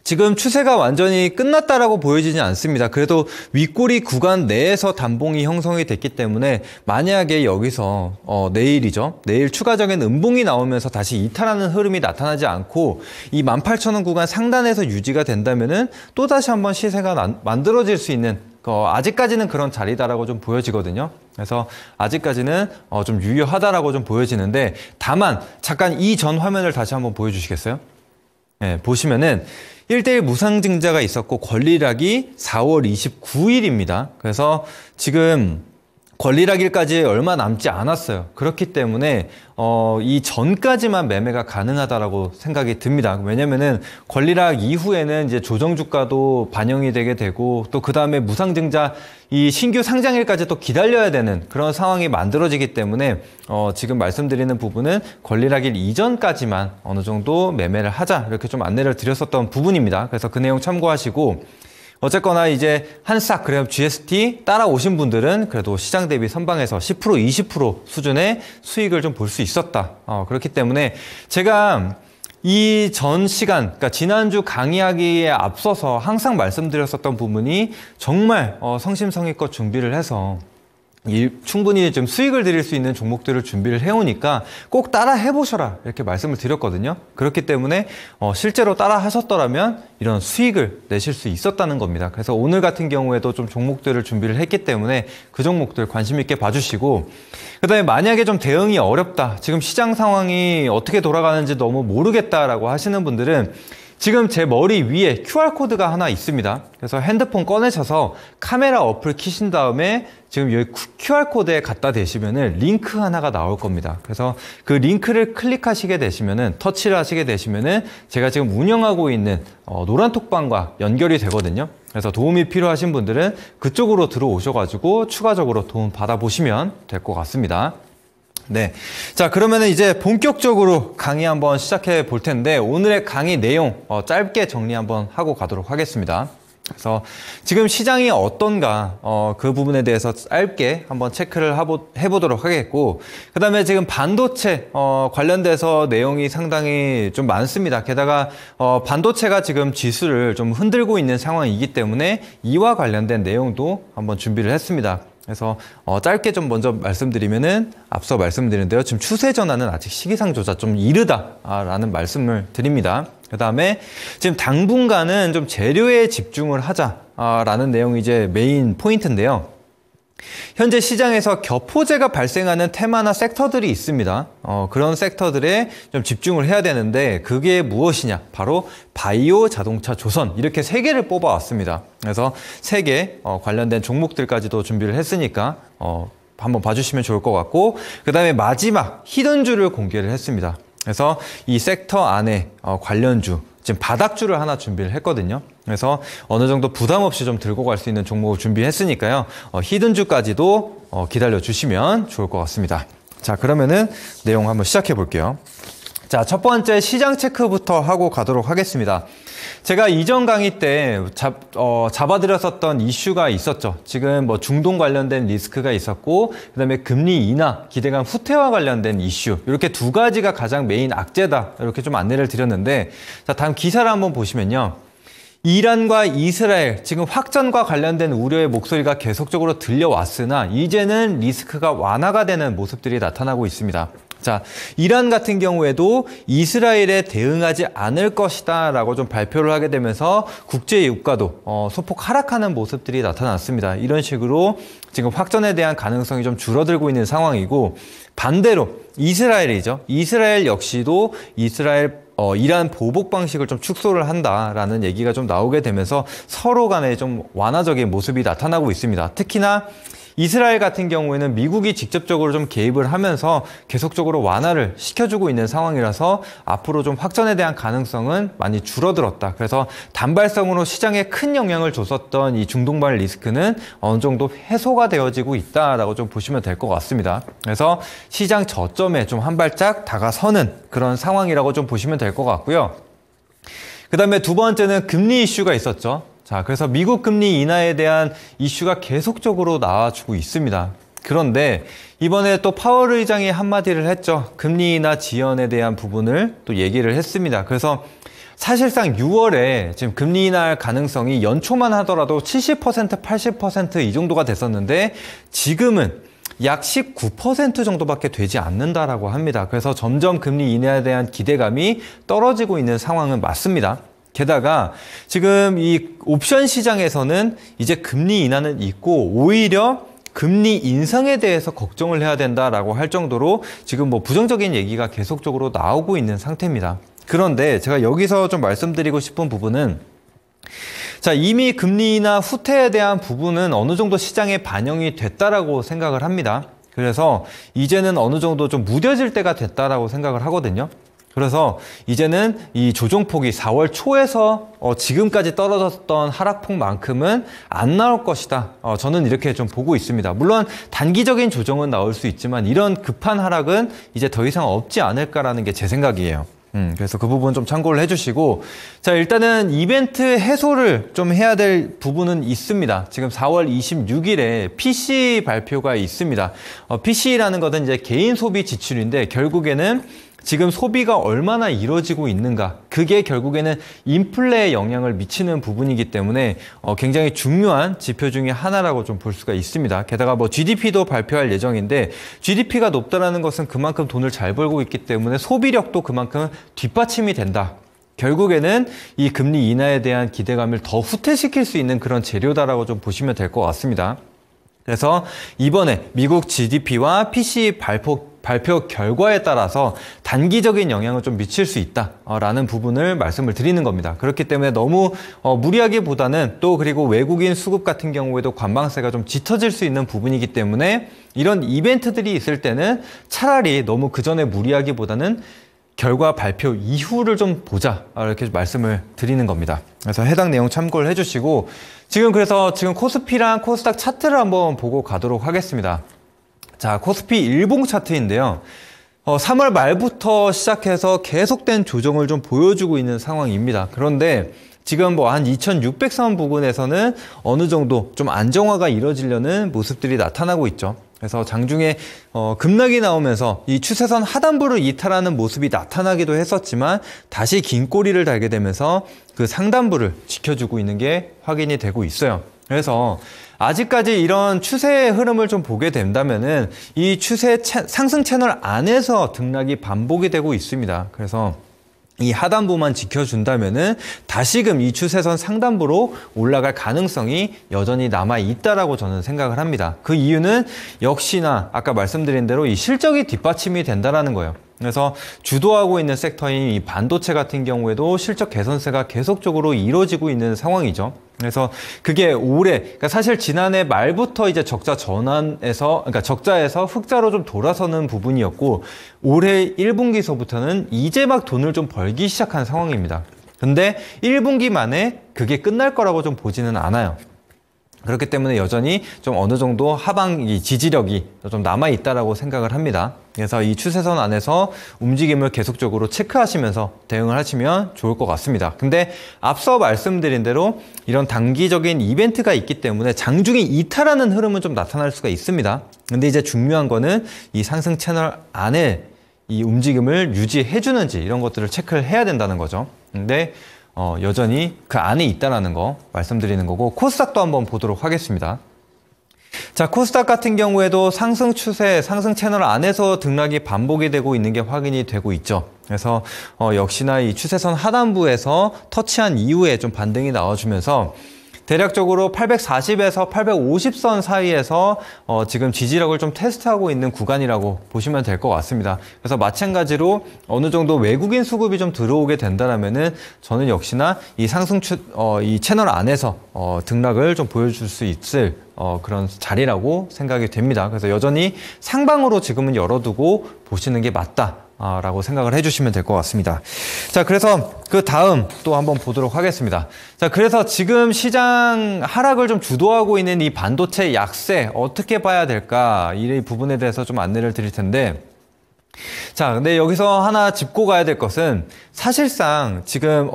지금 추세가 완전히 끝났다라고 보여지지 않습니다. 그래도 윗꼬리 구간 내에서 단봉이 형성이 됐기 때문에 만약에 여기서 내일이죠. 내일 추가적인 음봉이 나오면서 다시 이탈하는 흐름이 나타나지 않고 이 18,000원 구간 상단에서 유지가 된다면은 또다시 한번 시세가 만들어질 수 있는 아직까지는 그런 자리다라고 좀 보여지거든요. 그래서 아직까지는 좀 유효하다라고 좀 보여지는데 다만 잠깐 이 전 화면을 다시 한번 보여주시겠어요? 네, 보시면은 1대1 무상증자가 있었고 권리락이 4월 29일입니다. 그래서 지금 권리락일까지 얼마 남지 않았어요. 그렇기 때문에 이 전까지만 매매가 가능하다라고 생각이 듭니다. 왜냐면은 권리락 이후에는 이제 조정 주가도 반영이 되게 되고 또 그 다음에 무상증자 이 신규 상장일까지 또 기다려야 되는 그런 상황이 만들어지기 때문에 지금 말씀드리는 부분은 권리락일 이전까지만 어느 정도 매매를 하자 이렇게 좀 안내를 드렸었던 부분입니다. 그래서 그 내용 참고하시고 어쨌거나 이제 한싹 그래도 GST 따라오신 분들은 그래도 시장 대비 선방에서 10% 20% 수준의 수익을 좀 볼 수 있었다. 그렇기 때문에 제가 이 전 시간, 그러니까 지난주 강의하기에 앞서서 항상 말씀드렸었던 부분이 정말 성심성의껏 준비를 해서 충분히 좀 수익을 드릴 수 있는 종목들을 준비를 해오니까 꼭 따라 해보셔라 이렇게 말씀을 드렸거든요. 그렇기 때문에 실제로 따라 하셨더라면 이런 수익을 내실 수 있었다는 겁니다. 그래서 오늘 같은 경우에도 좀 종목들을 준비를 했기 때문에 그 종목들 관심 있게 봐주시고 그 다음에 만약에 좀 대응이 어렵다, 지금 시장 상황이 어떻게 돌아가는지 너무 모르겠다라고 하시는 분들은 지금 제 머리 위에 QR코드가 하나 있습니다. 그래서 핸드폰 꺼내셔서 카메라 어플 키신 다음에 지금 여기 QR코드에 갖다 대시면은 링크 하나가 나올 겁니다. 그래서 그 링크를 클릭하시게 되시면은, 터치를 하시게 되시면은 제가 지금 운영하고 있는 노란톡방과 연결이 되거든요. 그래서 도움이 필요하신 분들은 그쪽으로 들어오셔가지고 추가적으로 도움 받아보시면 될 것 같습니다. 네. 자, 그러면은 이제 본격적으로 강의 한번 시작해 볼 텐데, 오늘의 강의 내용 짧게 정리 한번 하고 가도록 하겠습니다. 그래서 지금 시장이 어떤가 그 부분에 대해서 짧게 한번 체크를 해보도록 하겠고, 그 다음에 지금 반도체 관련돼서 내용이 상당히 좀 많습니다. 게다가 반도체가 지금 지수를 좀 흔들고 있는 상황이기 때문에 이와 관련된 내용도 한번 준비를 했습니다. 그래서 짧게 좀 먼저 말씀드리면은 앞서 말씀드렸는데요. 지금 추세 전환은 아직 시기상조차 좀 이르다라는 말씀을 드립니다. 그 다음에 지금 당분간은 좀 재료에 집중을 하자라는 내용이 이제 메인 포인트인데요. 현재 시장에서 격포제가 발생하는 테마나 섹터들이 있습니다. 그런 섹터들에 좀 집중을 해야 되는데 그게 무엇이냐? 바로 바이오, 자동차, 조선 이렇게 3개를 뽑아왔습니다. 그래서 3개 관련된 종목들까지도 준비를 했으니까 한번 봐주시면 좋을 것 같고 그 다음에 마지막 히든주를 공개를 했습니다. 그래서 이 섹터 안에 관련주 지금 바닥주를 하나 준비를 했거든요. 그래서 어느 정도 부담 없이 좀 들고 갈 수 있는 종목을 준비했으니까요. 히든주까지도 기다려 주시면 좋을 것 같습니다. 자, 그러면은 내용 한번 시작해 볼게요. 자, 첫 번째 시장 체크부터 하고 가도록 하겠습니다. 제가 이전 강의 때 잡아드렸었던 이슈가 있었죠. 지금 뭐 중동 관련된 리스크가 있었고 그다음에 금리 인하, 기대감 후퇴와 관련된 이슈 이렇게 2가지가 가장 메인 악재다 이렇게 좀 안내를 드렸는데 자, 다음 기사를 한번 보시면요. 이란과 이스라엘 지금 확전과 관련된 우려의 목소리가 계속적으로 들려왔으나 이제는 리스크가 완화가 되는 모습들이 나타나고 있습니다. 자, 이란 같은 경우에도 이스라엘에 대응하지 않을 것이다 라고 좀 발표를 하게 되면서 국제 유가도 소폭 하락하는 모습들이 나타났습니다. 이런 식으로 지금 확전에 대한 가능성이 좀 줄어들고 있는 상황이고 반대로 이스라엘이죠. 이스라엘 역시도 이란 보복 방식을 좀 축소를 한다라는 얘기가 좀 나오게 되면서 서로 간에 좀 완화적인 모습이 나타나고 있습니다. 특히나 이스라엘 같은 경우에는 미국이 직접적으로 좀 개입을 하면서 계속적으로 완화를 시켜주고 있는 상황이라서 앞으로 좀 확전에 대한 가능성은 많이 줄어들었다. 그래서 단발성으로 시장에 큰 영향을 줬었던 이 중동발 리스크는 어느 정도 해소가 되어지고 있다라고 좀 보시면 될 것 같습니다. 그래서 시장 저점에 좀 한 발짝 다가서는 그런 상황이라고 좀 보시면 될 것 같고요. 그 다음에 두 번째는 금리 이슈가 있었죠. 자, 그래서 미국 금리 인하에 대한 이슈가 계속적으로 나와주고 있습니다. 그런데 이번에 또 파월 의장이 한마디를 했죠. 금리 인하 지연에 대한 부분을 또 얘기를 했습니다. 그래서 사실상 6월에 지금 금리 인하할 가능성이 연초만 하더라도 70%, 80% 이 정도가 됐었는데 지금은 약 19% 정도밖에 되지 않는다라고 합니다. 그래서 점점 금리 인하에 대한 기대감이 떨어지고 있는 상황은 맞습니다. 게다가 지금 이 옵션 시장에서는 이제 금리 인하는 있고 오히려 금리 인상에 대해서 걱정을 해야 된다라고 할 정도로 지금 뭐 부정적인 얘기가 계속적으로 나오고 있는 상태입니다. 그런데 제가 여기서 좀 말씀드리고 싶은 부분은 자, 이미 금리 인하 후퇴에 대한 부분은 어느 정도 시장에 반영이 됐다라고 생각을 합니다. 그래서 이제는 어느 정도 좀 무뎌질 때가 됐다라고 생각을 하거든요. 그래서 이제는 이 조정폭이 4월 초에서 지금까지 떨어졌던 하락폭만큼은 안 나올 것이다. 저는 이렇게 좀 보고 있습니다. 물론 단기적인 조정은 나올 수 있지만 이런 급한 하락은 이제 더 이상 없지 않을까라는 게 제 생각이에요. 그래서 그 부분 좀 참고를 해주시고 자, 일단은 이벤트 해소를 좀 해야 될 부분은 있습니다. 지금 4월 26일에 PCE 발표가 있습니다. PCE라는 것은 이제 개인 소비 지출인데 결국에는 지금 소비가 얼마나 이루어지고 있는가 그게 결국에는 인플레에 영향을 미치는 부분이기 때문에 굉장히 중요한 지표 중에 하나라고 좀 볼 수가 있습니다. 게다가 뭐 GDP도 발표할 예정인데 GDP가 높다라는 것은 그만큼 돈을 잘 벌고 있기 때문에 소비력도 그만큼 뒷받침이 된다. 결국에는 이 금리 인하에 대한 기대감을 더 후퇴시킬 수 있는 그런 재료다라고 좀 보시면 될 것 같습니다. 그래서 이번에 미국 GDP와 PCE 발표 결과에 따라서 단기적인 영향을 좀 미칠 수 있다라는 부분을 말씀을 드리는 겁니다. 그렇기 때문에 너무 무리하기보다는 또 그리고 외국인 수급 같은 경우에도 관망세가 좀 짙어질 수 있는 부분이기 때문에 이런 이벤트들이 있을 때는 차라리 너무 그 전에 무리하기보다는 결과 발표 이후를 좀 보자 이렇게 말씀을 드리는 겁니다. 그래서 해당 내용 참고를 해주시고 그래서 지금 코스피랑 코스닥 차트를 한번 보고 가도록 하겠습니다. 자, 코스피 일봉 차트인데요. 3월 말부터 시작해서 계속된 조정을 좀 보여주고 있는 상황입니다. 그런데 지금 뭐 한 2600선 부근에서는 어느 정도 좀 안정화가 이뤄지려는 모습들이 나타나고 있죠. 그래서 장중에 급락이 나오면서 이 추세선 하단부를 이탈하는 모습이 나타나기도 했었지만 다시 긴 꼬리를 달게 되면서 그 상단부를 지켜주고 있는 게 확인이 되고 있어요. 그래서 아직까지 이런 추세의 흐름을 좀 보게 된다면은 이 추세 상승 채널 안에서 등락이 반복이 되고 있습니다. 그래서 이 하단부만 지켜준다면은 다시금 이 추세선 상단부로 올라갈 가능성이 여전히 남아 있다라고 저는 생각을 합니다. 그 이유는 역시나 아까 말씀드린 대로 이 실적이 뒷받침이 된다라는 거예요. 그래서 주도하고 있는 섹터인 이 반도체 같은 경우에도 실적 개선세가 계속적으로 이루어지고 있는 상황이죠. 그래서 그게 올해, 그러니까 사실 지난해 말부터 이제 적자 전환에서, 그러니까 적자에서 흑자로 좀 돌아서는 부분이었고, 올해 1분기서부터는 이제 막 돈을 좀 벌기 시작한 상황입니다. 근데 1분기 만에 그게 끝날 거라고 좀 보지는 않아요. 그렇기 때문에 여전히 좀 어느 정도 하방이 지지력이 좀 남아있다라고 생각을 합니다. 그래서 이 추세선 안에서 움직임을 계속적으로 체크하시면서 대응을 하시면 좋을 것 같습니다. 근데 앞서 말씀드린 대로 이런 단기적인 이벤트가 있기 때문에 장중에 이탈하는 흐름은 좀 나타날 수가 있습니다. 근데 이제 중요한 거는 이 상승 채널 안에 이 움직임을 유지해주는지 이런 것들을 체크를 해야 된다는 거죠. 근데 여전히 그 안에 있다는 거 말씀드리는 거고, 코스닥도 한번 보도록 하겠습니다. 자, 코스닥 같은 경우에도 상승 추세, 상승 채널 안에서 등락이 반복이 되고 있는 게 확인이 되고 있죠. 그래서 역시나 이 추세선 하단부에서 터치한 이후에 좀 반등이 나와주면서 대략적으로 840에서 850선 사이에서 지금 지지력을 좀 테스트하고 있는 구간이라고 보시면 될 것 같습니다. 그래서 마찬가지로 어느 정도 외국인 수급이 좀 들어오게 된다면은 저는 역시나 이 상승 이 채널 안에서 등락을 좀 보여줄 수 있을 그런 자리라고 생각이 됩니다. 그래서 여전히 상방으로 지금은 열어두고 보시는 게 맞다 라고 생각을 해주시면 될 것 같습니다. 자, 그래서 그 다음 또 한번 보도록 하겠습니다. 자, 그래서 지금 시장 하락을 좀 주도하고 있는 이 반도체 약세 어떻게 봐야 될까, 이 부분에 대해서 좀 안내를 드릴 텐데, 자, 근데 여기서 하나 짚고 가야 될 것은 사실상 지금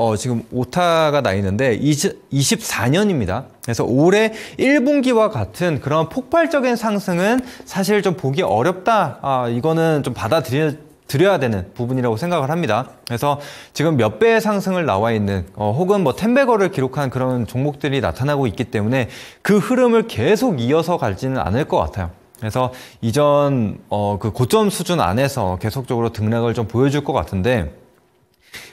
오타가 나 있는데 24년입니다. 그래서 올해 1분기와 같은 그런 폭발적인 상승은 사실 좀 보기 어렵다. 이거는 좀 드려야 되는 부분이라고 생각을 합니다. 그래서 지금 몇 배의 상승을 나와 있는 혹은 뭐 10배거를 기록한 그런 종목들이 나타나고 있기 때문에 그 흐름을 계속 이어서 갈지는 않을 것 같아요. 그래서 이전 그 고점 수준 안에서 계속적으로 등락을 좀 보여줄 것 같은데,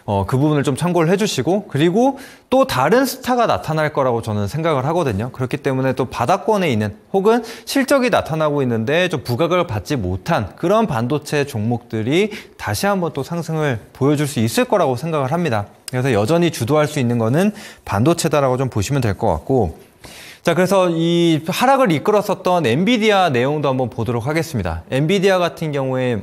그 부분을 좀 참고를 해주시고, 그리고 또 다른 스타가 나타날 거라고 저는 생각을 하거든요. 그렇기 때문에 또 바닥권에 있는 혹은 실적이 나타나고 있는데 좀 부각을 받지 못한 그런 반도체 종목들이 다시 한번 또 상승을 보여줄 수 있을 거라고 생각을 합니다. 그래서 여전히 주도할 수 있는 거는 반도체다라고 좀 보시면 될 것 같고, 자, 그래서 이 하락을 이끌었었던 엔비디아 내용도 한번 보도록 하겠습니다. 엔비디아 같은 경우에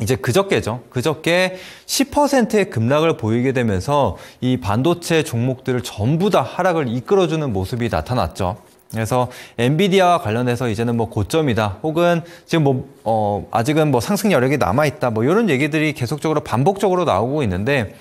이제 그저께죠. 그저께 10%의 급락을 보이게 되면서 이 반도체 종목들을 전부 다 하락을 이끌어주는 모습이 나타났죠. 그래서 엔비디아와 관련해서 이제는 뭐 고점이다, 혹은 지금 아직은 상승 여력이 남아있다, 이런 얘기들이 계속적으로 반복적으로 나오고 있는데,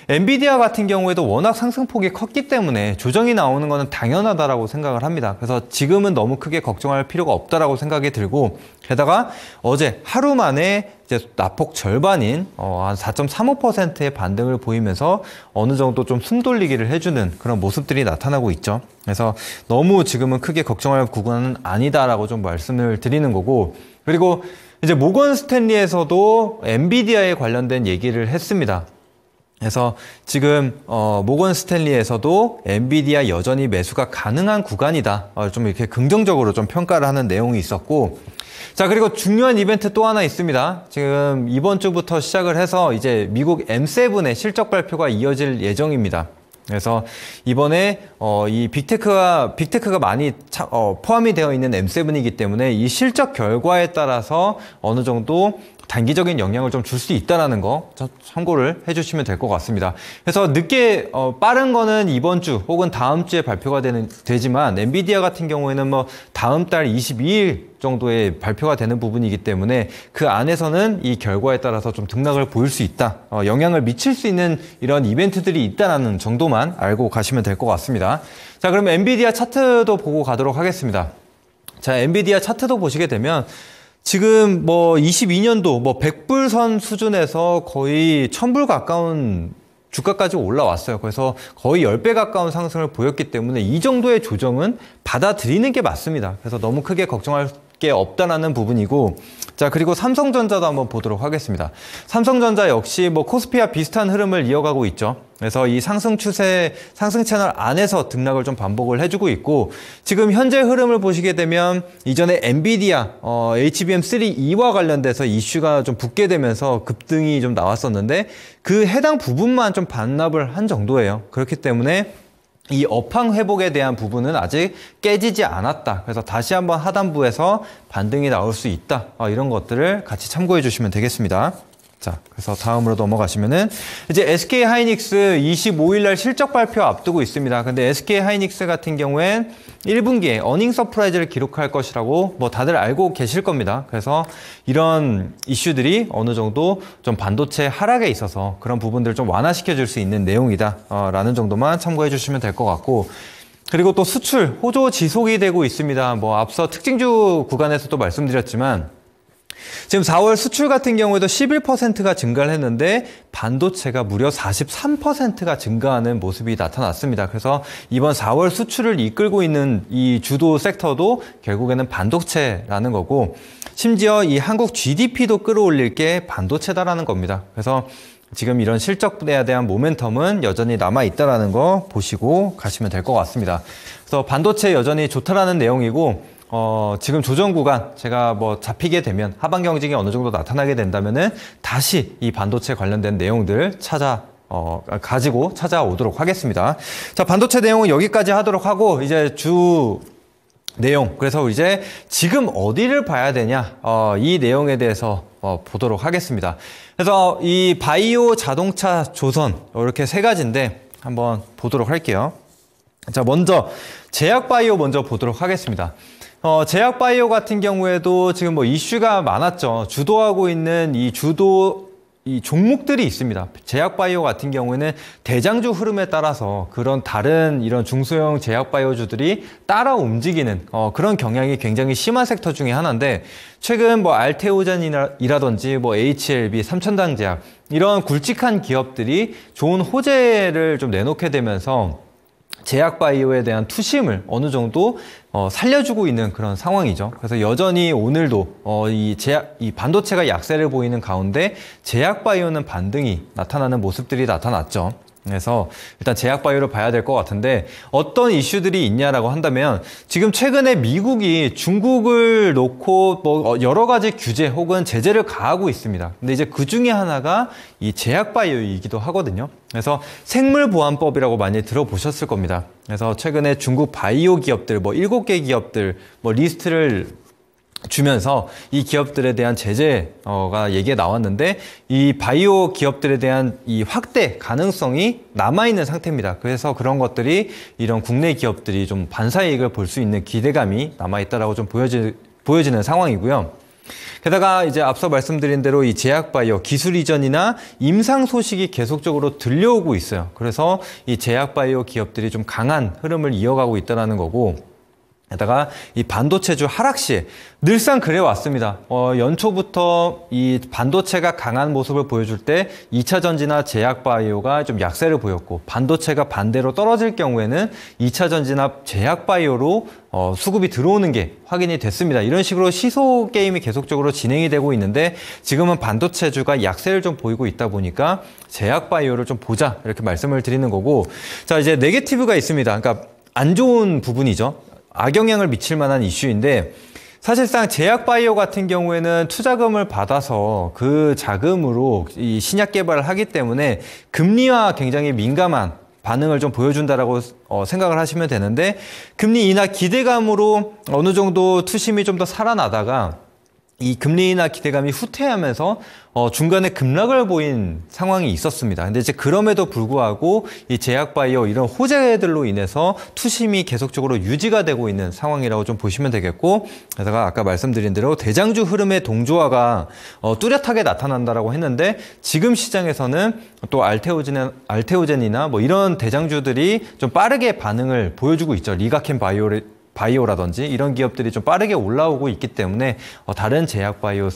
엔비디아 같은 경우에도 워낙 상승폭이 컸기 때문에 조정이 나오는 것은 당연하다라고 생각을 합니다. 그래서 지금은 너무 크게 걱정할 필요가 없다라고 생각이 들고, 게다가 어제 하루 만에 이제 낙폭 절반인 한 4.35%의 반등을 보이면서 어느 정도 좀 숨 돌리기를 해주는 그런 모습들이 나타나고 있죠. 그래서 너무 지금은 크게 걱정할 구간은 아니다라고 좀 말씀을 드리는 거고, 그리고 이제 모건 스탠리에서도 엔비디아에 관련된 얘기를 했습니다. 그래서 지금 모건 스탠리에서도 엔비디아 여전히 매수가 가능한 구간이다, 좀 이렇게 긍정적으로 좀 평가를 하는 내용이 있었고, 자, 그리고 중요한 이벤트 또 하나 있습니다. 지금 이번 주부터 시작을 해서 이제 미국 M7의 실적 발표가 이어질 예정입니다. 그래서 이번에 이 빅테크가 많이 포함이 되어 있는 M7이기 때문에 이 실적 결과에 따라서 어느 정도 단기적인 영향을 좀 줄 수 있다는 거 참고를 해주시면 될 것 같습니다. 그래서 늦게 빠른 거는 이번 주 혹은 다음 주에 발표가 되지만 엔비디아 같은 경우에는 다음 달 22일 정도에 발표가 되는 부분이기 때문에 그 안에서는 이 결과에 따라서 좀 등락을 보일 수 있다, 영향을 미칠 수 있는 이런 이벤트들이 있다는 정도만 알고 가시면 될 것 같습니다. 자, 그럼 엔비디아 차트도 보고 가도록 하겠습니다. 자, 엔비디아 차트도 보시게 되면 지금 22년도 100불선 수준에서 거의 1000불 가까운 주가까지 올라왔어요. 그래서 거의 10배 가까운 상승을 보였기 때문에 이 정도의 조정은 받아들이는 게 맞습니다. 그래서 너무 크게 걱정할 게 없다라는 부분이고, 자, 그리고 삼성전자도 한번 보도록 하겠습니다. 삼성전자 역시 뭐 코스피와 비슷한 흐름을 이어가고 있죠. 그래서 이 상승 추세, 상승 채널 안에서 등락을 좀 반복을 해주고 있고, 지금 현재 흐름을 보시게 되면 이전에 엔비디아, HBM3E와 관련돼서 이슈가 좀 붙게 되면서 급등이 좀 나왔었는데 그 해당 부분만 좀 반납을 한 정도예요. 그렇기 때문에 이 업황 회복에 대한 부분은 아직 깨지지 않았다. 그래서 다시 한번 하단부에서 반등이 나올 수 있다. 이런 것들을 같이 참고해 주시면 되겠습니다. 자, 그래서 다음으로 넘어가시면은 이제 SK 하이닉스 25일 날 실적 발표 앞두고 있습니다. 근데 SK 하이닉스 같은 경우엔 1분기에 어닝 서프라이즈를 기록할 것이라고 뭐 다들 알고 계실 겁니다. 그래서 이런 이슈들이 어느 정도 좀 반도체 하락에 있어서 그런 부분들을 좀 완화시켜 줄 수 있는 내용이다. 라는 정도만 참고해 주시면 될 것 같고, 그리고 또 수출 호조 지속이 되고 있습니다. 뭐 앞서 특징주 구간에서도 말씀드렸지만 지금 4월 수출 같은 경우에도 11%가 증가를 했는데 반도체가 무려 43%가 증가하는 모습이 나타났습니다. 그래서 이번 4월 수출을 이끌고 있는 이 주도 섹터도 결국에는 반도체라는 거고, 심지어 이 한국 GDP도 끌어올릴 게 반도체다라는 겁니다. 그래서 지금 이런 실적에 대한 모멘텀은 여전히 남아있다는 거 보시고 가시면 될 것 같습니다. 그래서 반도체 여전히 좋다라는 내용이고, 지금 조정 구간 제가 뭐 잡히게 되면 하반 경직이 어느 정도 나타나게 된다면은 다시 이 반도체 관련된 내용들 가지고 찾아오도록 하겠습니다. 자, 반도체 내용은 여기까지 하도록 하고 이제 주 내용, 그래서 이제 지금 어디를 봐야 되냐, 이 내용에 대해서 보도록 하겠습니다. 그래서 이 바이오, 자동차, 조선 이렇게 세 가지인데 한번 보도록 할게요. 자, 먼저 제약바이오 먼저 보도록 하겠습니다. 제약바이오 같은 경우에도 지금 뭐 이슈가 많았죠. 주도하고 있는 이 종목들이 있습니다. 제약바이오 같은 경우에는 대장주 흐름에 따라서 그런 다른 이런 중소형 제약바이오주들이 따라 움직이는 그런 경향이 굉장히 심한 섹터 중에 하나인데, 최근 뭐 알테오젠이라든지 뭐 HLB, 삼천당제약 이런 굵직한 기업들이 좋은 호재를 좀 내놓게 되면서 제약바이오에 대한 투심을 어느 정도 살려주고 있는 그런 상황이죠. 그래서 여전히 오늘도 이 반도체가 약세를 보이는 가운데 제약바이오는 반등이 나타나는 모습들이 나타났죠. 그래서 일단 제약바이오를 봐야 될 것 같은데, 어떤 이슈들이 있냐라고 한다면 지금 최근에 미국이 중국을 놓고 뭐 여러 가지 규제 혹은 제재를 가하고 있습니다. 근데 이제 그 중에 하나가 이 제약바이오이기도 하거든요. 그래서 생물보안법이라고 많이 들어보셨을 겁니다. 그래서 최근에 중국 바이오 기업들 뭐 7개 기업들 뭐 리스트를 주면서 이 기업들에 대한 제재가 얘기가 나왔는데, 이 바이오 기업들에 대한 이 확대 가능성이 남아있는 상태입니다. 그래서 그런 것들이 이런 국내 기업들이 좀 반사이익을 볼 수 있는 기대감이 남아있다라고 좀 보여지는 상황이고요. 게다가 이제 앞서 말씀드린 대로 이 제약바이오 기술 이전이나 임상 소식이 계속적으로 들려오고 있어요. 그래서 이 제약바이오 기업들이 좀 강한 흐름을 이어가고 있다는 거고, 게다가 이 반도체주 하락 시에 늘상 그래왔습니다. 연초부터 이 반도체가 강한 모습을 보여줄 때 2차 전지나 제약바이오가 좀 약세를 보였고, 반도체가 반대로 떨어질 경우에는 2차 전지나 제약바이오로 수급이 들어오는 게 확인이 됐습니다. 이런 식으로 시소 게임이 계속적으로 진행이 되고 있는데, 지금은 반도체주가 약세를 좀 보이고 있다 보니까 제약바이오를 좀 보자, 이렇게 말씀을 드리는 거고, 자, 이제 네게티브가 있습니다. 그러니까 안 좋은 부분이죠. 악영향을 미칠 만한 이슈인데, 사실상 제약바이오 같은 경우에는 투자금을 받아서 그 자금으로 이 신약 개발을 하기 때문에 금리와 굉장히 민감한 반응을 좀 보여준다라고 생각을 하시면 되는데, 금리 인하 기대감으로 어느 정도 투심이 좀 더 살아나다가 이 금리 인하 기대감이 후퇴하면서 중간에 급락을 보인 상황이 있었습니다. 근데 이제 그럼에도 불구하고 이 제약바이오 이런 호재들로 인해서 투심이 계속적으로 유지가 되고 있는 상황이라고 좀 보시면 되겠고, 게다가 아까 말씀드린 대로 대장주 흐름의 동조화가 뚜렷하게 나타난다라고 했는데, 지금 시장에서는 또 알테오젠이나 뭐 이런 대장주들이 좀 빠르게 반응을 보여주고 있죠. 리가켄 바이오라든지 이런 기업들이 좀 빠르게 올라오고 있기 때문에 다른 제약바이오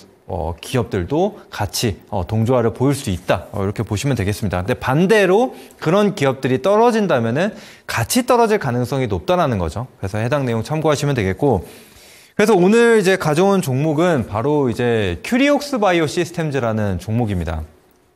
기업들도 같이 동조화를 보일 수 있다. 이렇게 보시면 되겠습니다. 근데 반대로 그런 기업들이 떨어진다면은 같이 떨어질 가능성이 높다라는 거죠. 그래서 해당 내용 참고하시면 되겠고, 그래서 오늘 이제 가져온 종목은 바로 이제 큐리옥스 바이오 시스템즈라는 종목입니다.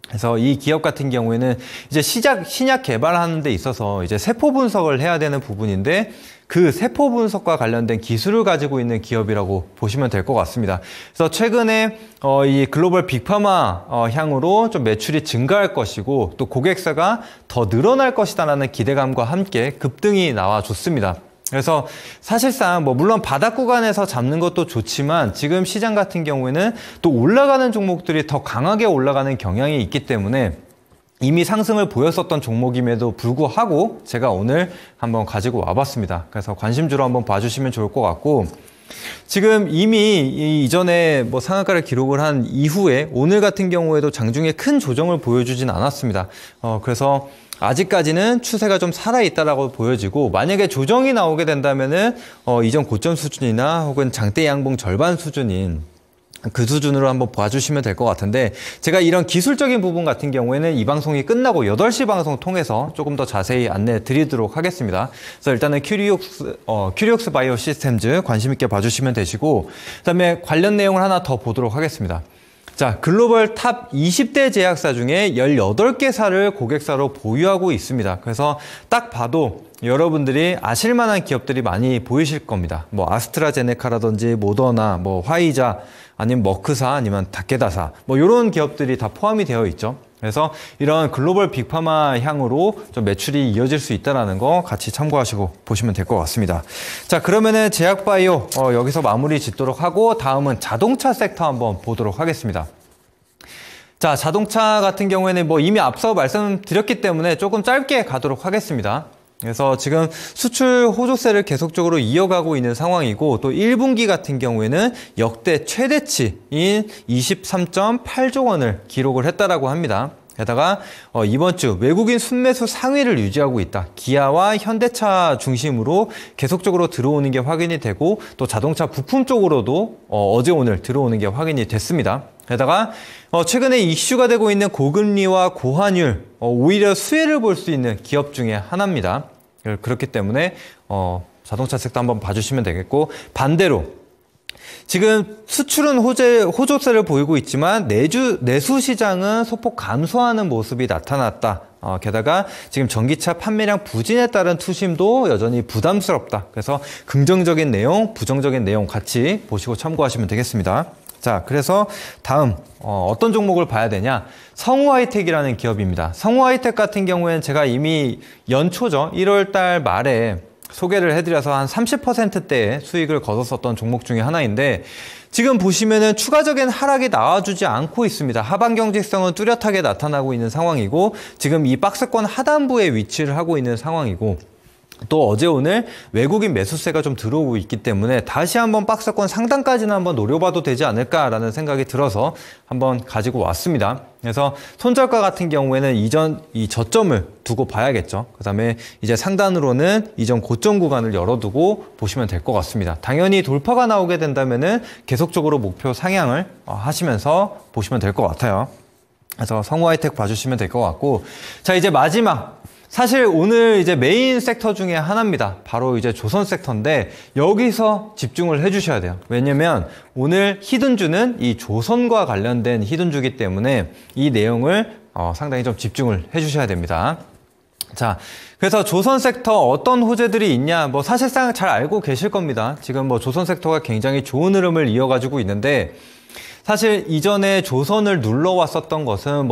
그래서 이 기업 같은 경우에는 이제 신약 개발하는 데 있어서 이제 세포 분석을 해야 되는 부분인데, 그 세포 분석과 관련된 기술을 가지고 있는 기업이라고 보시면 될 것 같습니다. 그래서 최근에 이 글로벌 빅파마 향으로 좀 매출이 증가할 것이고, 또 고객사가 더 늘어날 것이다라는 기대감과 함께 급등이 나와줬습니다. 그래서 사실상 물론 바닥 구간에서 잡는 것도 좋지만, 지금 시장 같은 경우에는 또 올라가는 종목들이 더 강하게 올라가는 경향이 있기 때문에 이미 상승을 보였었던 종목임에도 불구하고 제가 오늘 한번 가지고 와봤습니다. 그래서 관심주로 한번 봐주시면 좋을 것 같고, 지금 이미 이전에 상한가를 기록을 한 이후에 오늘 같은 경우에도 장중에 큰 조정을 보여주진 않았습니다. 그래서 아직까지는 추세가 좀 살아있다라고 보여지고, 만약에 조정이 나오게 된다면은 이전 고점 수준이나 혹은 장대 양봉 절반 수준인 그 수준으로 한번 봐주시면 될 것 같은데, 제가 이런 기술적인 부분 같은 경우에는 이 방송이 끝나고 8시 방송 통해서 조금 더 자세히 안내 드리도록 하겠습니다. 그래서 일단은 큐리옥스 바이오 시스템즈 관심 있게 봐주시면 되시고, 그다음에 관련 내용을 하나 더 보도록 하겠습니다. 자, 글로벌 탑 20대 제약사 중에 18개사를 고객사로 보유하고 있습니다. 그래서 딱 봐도 여러분들이 아실만한 기업들이 많이 보이실 겁니다. 아스트라제네카라든지 모더나, 화이자, 아니면 머크사, 아니면 타케다사, 이런 기업들이 다 포함이 되어 있죠. 그래서 이런 글로벌 빅파마 향으로 좀 매출이 이어질 수 있다는 거 같이 참고하시고 보시면 될 것 같습니다. 자, 그러면은 제약바이오 여기서 마무리 짓도록 하고, 다음은 자동차 섹터 한번 보도록 하겠습니다. 자, 자동차 같은 경우에는 이미 앞서 말씀드렸기 때문에 조금 짧게 가도록 하겠습니다. 그래서 지금 수출 호조세를 계속적으로 이어가고 있는 상황이고, 또 1분기 같은 경우에는 역대 최대치인 23.8조 원을 기록을 했다라고 합니다. 게다가 이번 주 외국인 순매수 상위를 유지하고 있다. 기아와 현대차 중심으로 계속적으로 들어오는 게 확인이 되고, 또 자동차 부품 쪽으로도 어제 오늘 들어오는 게 확인이 됐습니다. 게다가 최근에 이슈가 되고 있는 고금리와 고환율, 오히려 수혜를 볼 수 있는 기업 중에 하나입니다. 그렇기 때문에 자동차 섹터 한번 봐주시면 되겠고, 반대로 지금 수출은 호조세를 보이고 있지만 내수 시장은 소폭 감소하는 모습이 나타났다. 게다가 지금 전기차 판매량 부진에 따른 투심도 여전히 부담스럽다. 그래서 긍정적인 내용, 부정적인 내용 같이 보시고 참고하시면 되겠습니다. 자, 그래서 다음 어떤 종목을 봐야 되냐? 성우하이텍이라는 기업입니다. 성우하이텍 같은 경우에는 제가 이미 연초죠, 1월 달 말에 소개를 해드려서 한 30%대의 수익을 거뒀었던 종목 중에 하나인데, 지금 보시면은 추가적인 하락이 나와주지 않고 있습니다. 하반 경직성은 뚜렷하게 나타나고 있는 상황이고, 지금 이 박스권 하단부에 위치를 하고 있는 상황이고, 또 어제 오늘 외국인 매수세가 좀 들어오고 있기 때문에 다시 한번 박스권 상단까지는 한번 노려봐도 되지 않을까라는 생각이 들어서 한번 가지고 왔습니다. 그래서 손절가 같은 경우에는 이전 이 저점을 두고 봐야겠죠. 그 다음에 이제 상단으로는 이전 고점 구간을 열어두고 보시면 될 것 같습니다. 당연히 돌파가 나오게 된다면은 계속적으로 목표 상향을 하시면서 보시면 될 것 같아요. 그래서 성우하이텍 봐주시면 될 것 같고, 자, 이제 마지막. 사실 오늘 이제 메인 섹터 중에 하나입니다. 바로 이제 조선 섹터인데, 여기서 집중을 해주셔야 돼요. 왜냐면 오늘 히든주는 이 조선과 관련된 히든주기 때문에 이 내용을 상당히 좀 집중을 해주셔야 됩니다. 자, 그래서 조선 섹터 어떤 호재들이 있냐, 사실상 잘 알고 계실 겁니다. 지금 조선 섹터가 굉장히 좋은 흐름을 이어가지고 있는데, 사실 이전에 조선을 눌러왔었던 것은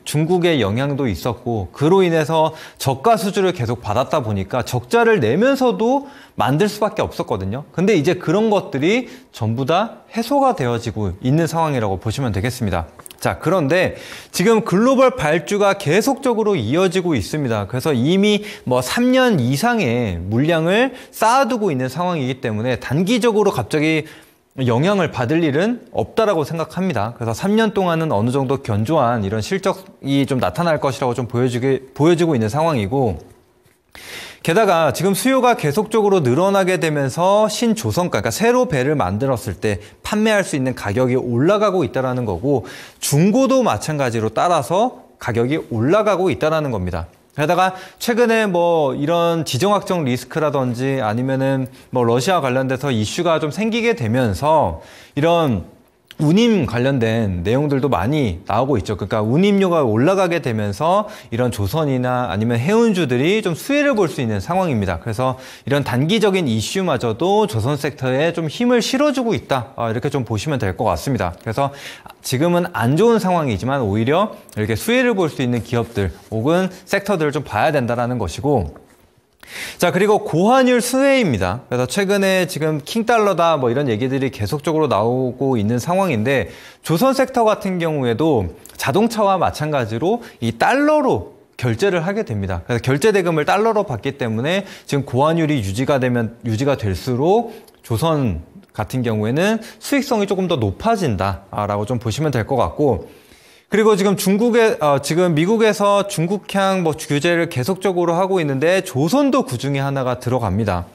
중국의 영향도 있었고, 그로 인해서 저가 수주를 계속 받았다 보니까 적자를 내면서도 만들 수밖에 없었거든요. 근데 이제 그런 것들이 전부 다 해소가 되어지고 있는 상황이라고 보시면 되겠습니다. 자, 그런데 지금 글로벌 발주가 계속적으로 이어지고 있습니다. 그래서 이미 3년 이상의 물량을 쌓아두고 있는 상황이기 때문에 단기적으로 갑자기 영향을 받을 일은 없다라고 생각합니다. 그래서 3년 동안은 어느 정도 견조한 이런 실적이 좀 나타날 것이라고 좀 보여지고 있는 상황이고, 게다가 지금 수요가 계속적으로 늘어나게 되면서 신조선가, 그러니까 새로 배를 만들었을 때 판매할 수 있는 가격이 올라가고 있다는 거고, 중고도 마찬가지로 따라서 가격이 올라가고 있다는 겁니다. 게다가 최근에 뭐 이런 지정학적 리스크라든지 아니면은 뭐 러시아 관련돼서 이슈가 좀 생기게 되면서 이런 운임 관련된 내용들도 많이 나오고 있죠. 그러니까 운임료가 올라가게 되면서 이런 조선이나 아니면 해운주들이 좀 수혜를 볼 수 있는 상황입니다. 그래서 이런 단기적인 이슈마저도 조선 섹터에 좀 힘을 실어주고 있다. 이렇게 좀 보시면 될 것 같습니다. 그래서 지금은 안 좋은 상황이지만 오히려 이렇게 수혜를 볼 수 있는 기업들 혹은 섹터들을 좀 봐야 된다는 것이고, 자, 그리고 고환율 수혜입니다. 그래서 최근에 지금 킹달러다 뭐 이런 얘기들이 계속적으로 나오고 있는 상황인데, 조선 섹터 같은 경우에도 자동차와 마찬가지로 이 달러로 결제를 하게 됩니다. 그래서 결제 대금을 달러로 받기 때문에 지금 고환율이 유지가 될수록 조선 같은 경우에는 수익성이 조금 더 높아진다라고 좀 보시면 될 것 같고, 그리고 지금 지금 미국에서 중국향 뭐 규제를 계속적으로 하고 있는데 조선도 그 중에 하나가 들어갑니다.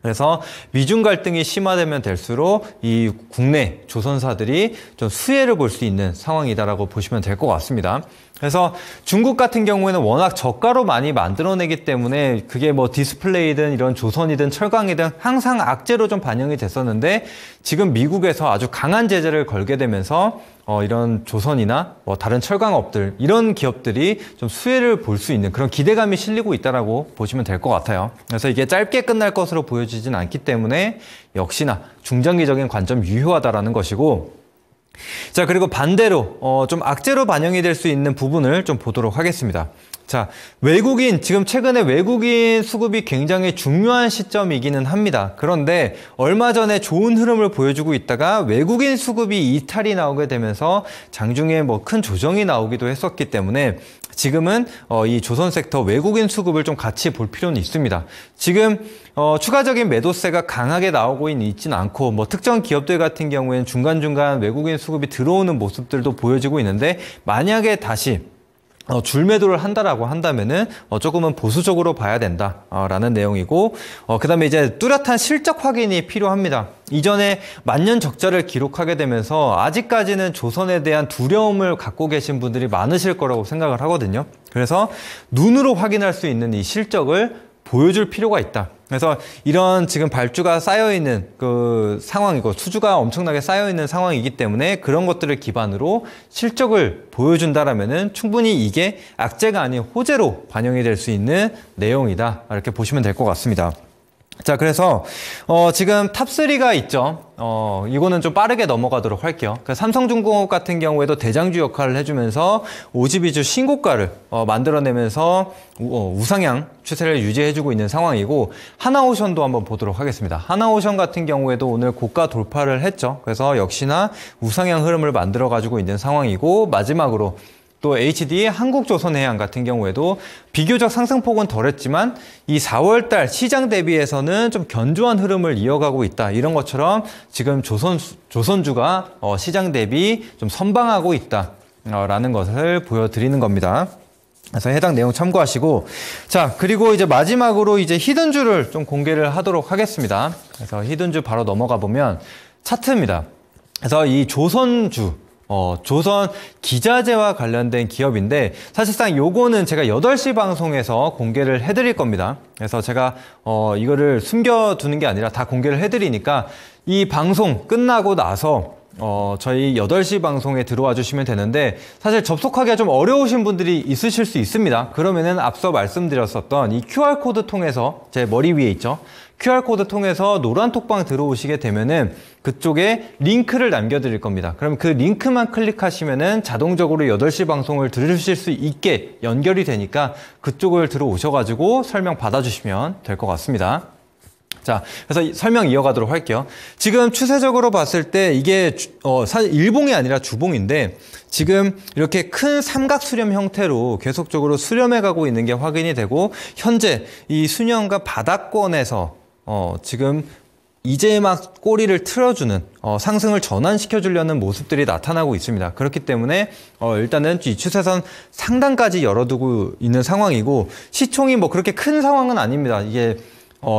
그래서 미중 갈등이 심화되면 될수록 이 국내 조선사들이 좀 수혜를 볼 수 있는 상황이다라고 보시면 될 것 같습니다. 그래서 중국 같은 경우에는 워낙 저가로 많이 만들어내기 때문에 그게 뭐 디스플레이든 이런 조선이든 철강이든 항상 악재로 좀 반영이 됐었는데, 지금 미국에서 아주 강한 제재를 걸게 되면서 이런 조선이나 뭐 다른 철강업들 이런 기업들이 좀 수혜를 볼 수 있는 그런 기대감이 실리고 있다라고 보시면 될 것 같아요. 그래서 이게 짧게 끝날 것으로 보여지진 않기 때문에 역시나 중장기적인 관점 유효하다라는 것이고, 자, 그리고 반대로 좀 악재로 반영이 될 수 있는 부분을 좀 보도록 하겠습니다. 자, 지금 최근에 외국인 수급이 굉장히 중요한 시점이기는 합니다. 그런데 얼마 전에 좋은 흐름을 보여주고 있다가 외국인 수급이 이탈이 나오게 되면서 장중에 뭐 큰 조정이 나오기도 했었기 때문에 지금은 이 조선 섹터 외국인 수급을 좀 같이 볼 필요는 있습니다. 지금 추가적인 매도세가 강하게 나오고 있지는 않고, 뭐 특정 기업들 같은 경우에는 중간중간 외국인 수급이 들어오는 모습들도 보여지고 있는데, 만약에 다시 줄매도를 한다라고 한다면은 조금은 보수적으로 봐야 된다라는 내용이고, 그다음에 이제 뚜렷한 실적 확인이 필요합니다. 이전에 만년 적자를 기록하게 되면서 아직까지는 조선에 대한 두려움을 갖고 계신 분들이 많으실 거라고 생각을 하거든요. 그래서 눈으로 확인할 수 있는 이 실적을 보여줄 필요가 있다. 그래서 이런 지금 발주가 쌓여있는 그 상황이고 수주가 엄청나게 쌓여있는 상황이기 때문에 그런 것들을 기반으로 실적을 보여준다라면은 충분히 이게 악재가 아닌 호재로 반영이 될 수 있는 내용이다. 이렇게 보시면 될 것 같습니다. 자, 그래서 지금 탑3가 있죠. 이거는 좀 빠르게 넘어가도록 할게요. 그러니까 삼성중공업 같은 경우에도 대장주 역할을 해주면서 52주 신고가를 만들어내면서 우상향 추세를 유지해주고 있는 상황이고, 하나오션도 한번 보도록 하겠습니다. 하나오션 같은 경우에도 오늘 고가 돌파를 했죠. 그래서 역시나 우상향 흐름을 만들어가지고 있는 상황이고, 마지막으로 또 HD 한국조선해양 같은 경우에도 비교적 상승폭은 덜했지만 이 4월달 시장 대비해서는 좀 견조한 흐름을 이어가고 있다. 이런 것처럼 지금 조선주가 시장 대비 좀 선방하고 있다라는 것을 보여드리는 겁니다. 그래서 해당 내용 참고하시고, 자, 그리고 이제 마지막으로 이제 히든주를 좀 공개를 하도록 하겠습니다. 그래서 히든주 바로 넘어가 보면 차트입니다. 그래서 이 조선주 조선 기자재와 관련된 기업인데, 사실상 요거는 제가 8시 방송에서 공개를 해드릴 겁니다. 그래서 제가 이거를 숨겨두는 게 아니라 다 공개를 해드리니까 이 방송 끝나고 나서 저희 8시 방송에 들어와 주시면 되는데, 사실 접속하기가 좀 어려우신 분들이 있으실 수 있습니다. 그러면은 앞서 말씀드렸었던 이 QR코드 통해서, 제 머리 위에 있죠? QR코드 통해서 노란톡방 들어오시게 되면은 그쪽에 링크를 남겨드릴 겁니다. 그럼 그 링크만 클릭하시면은 자동적으로 8시 방송을 들으실 수 있게 연결이 되니까 그쪽을 들어오셔가지고 설명 받아주시면 될 것 같습니다. 자, 그래서 설명 이어가도록 할게요. 지금 추세적으로 봤을 때 이게 사실 일봉이 아니라 주봉인데, 지금 이렇게 큰 삼각 수렴 형태로 계속적으로 수렴해 가고 있는 게 확인이 되고, 현재 이 수렴과 바닥권에서 지금 이제 막 꼬리를 틀어주는 상승을 전환시켜주려는 모습들이 나타나고 있습니다. 그렇기 때문에 일단은 이 추세선 상단까지 열어두고 있는 상황이고 시총이 뭐 그렇게 큰 상황은 아닙니다. 이게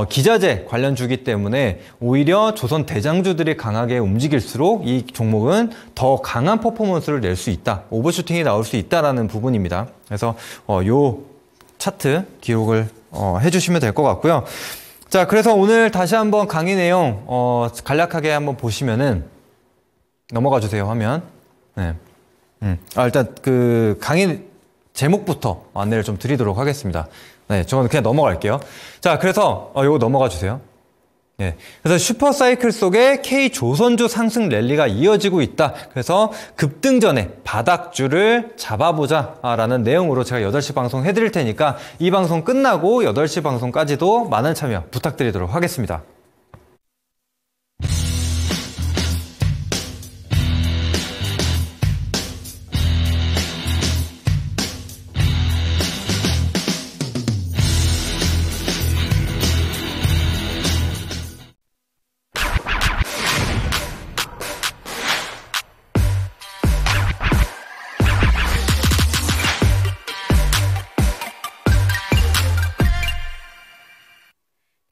기자재 관련주기 때문에 오히려 조선 대장주들이 강하게 움직일수록 이 종목은 더 강한 퍼포먼스를 낼 수 있다. 오버슈팅이 나올 수 있다라는 부분입니다. 그래서 요 차트 기록을 해주시면 될 것 같고요. 자, 그래서 오늘 다시 한번 강의 내용 간략하게 한번 보시면은 넘어가 주세요, 화면. 네. 일단 그 강의 제목부터 안내를 좀 드리도록 하겠습니다. 네, 저는 그냥 넘어갈게요. 자, 그래서 요거 넘어가 주세요. 네, 그래서 슈퍼사이클 속에 K조선주 상승 랠리가 이어지고 있다. 그래서 급등 전에 바닥주를 잡아보자 라는 내용으로 제가 8시 방송 해드릴 테니까 이 방송 끝나고 8시 방송까지도 많은 참여 부탁드리도록 하겠습니다.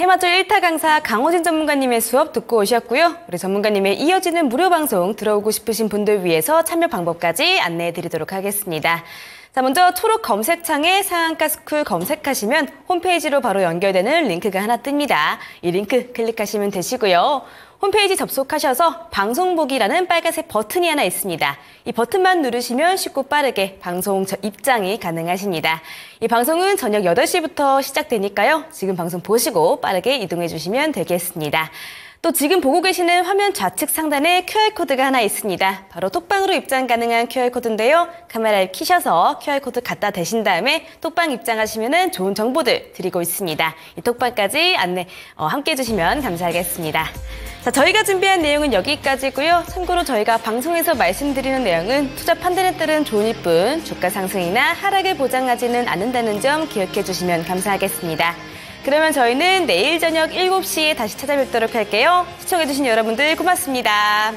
해마줄 1타 강사 강호진 전문가님의 수업 듣고 오셨고요. 우리 전문가님의 이어지는 무료 방송 들어오고 싶으신 분들 위해서 참여 방법까지 안내해 드리도록 하겠습니다. 자, 먼저 초록 검색창에 상한가스쿨 검색하시면 홈페이지로 바로 연결되는 링크가 하나 뜹니다. 이 링크 클릭하시면 되시고요. 홈페이지 접속하셔서 방송 보기라는 빨간색 버튼이 하나 있습니다. 이 버튼만 누르시면 쉽고 빠르게 방송 입장이 가능하십니다. 이 방송은 저녁 8시부터 시작되니까요. 지금 방송 보시고 빠르게 이동해 주시면 되겠습니다. 또 지금 보고 계시는 화면 좌측 상단에 QR코드가 하나 있습니다. 바로 톡방으로 입장 가능한 QR코드인데요. 카메라를 켜셔서 QR코드 갖다 대신 다음에 톡방 입장하시면 좋은 정보들 드리고 있습니다. 이 톡방까지 안내 함께 해주시면 감사하겠습니다. 자, 저희가 준비한 내용은 여기까지고요. 참고로 저희가 방송에서 말씀드리는 내용은 투자 판단에 따른 조언일 뿐 주가 상승이나 하락을 보장하지는 않는다는 점 기억해 주시면 감사하겠습니다. 그러면 저희는 내일 저녁 7시에 다시 찾아뵙도록 할게요. 시청해주신 여러분들 고맙습니다.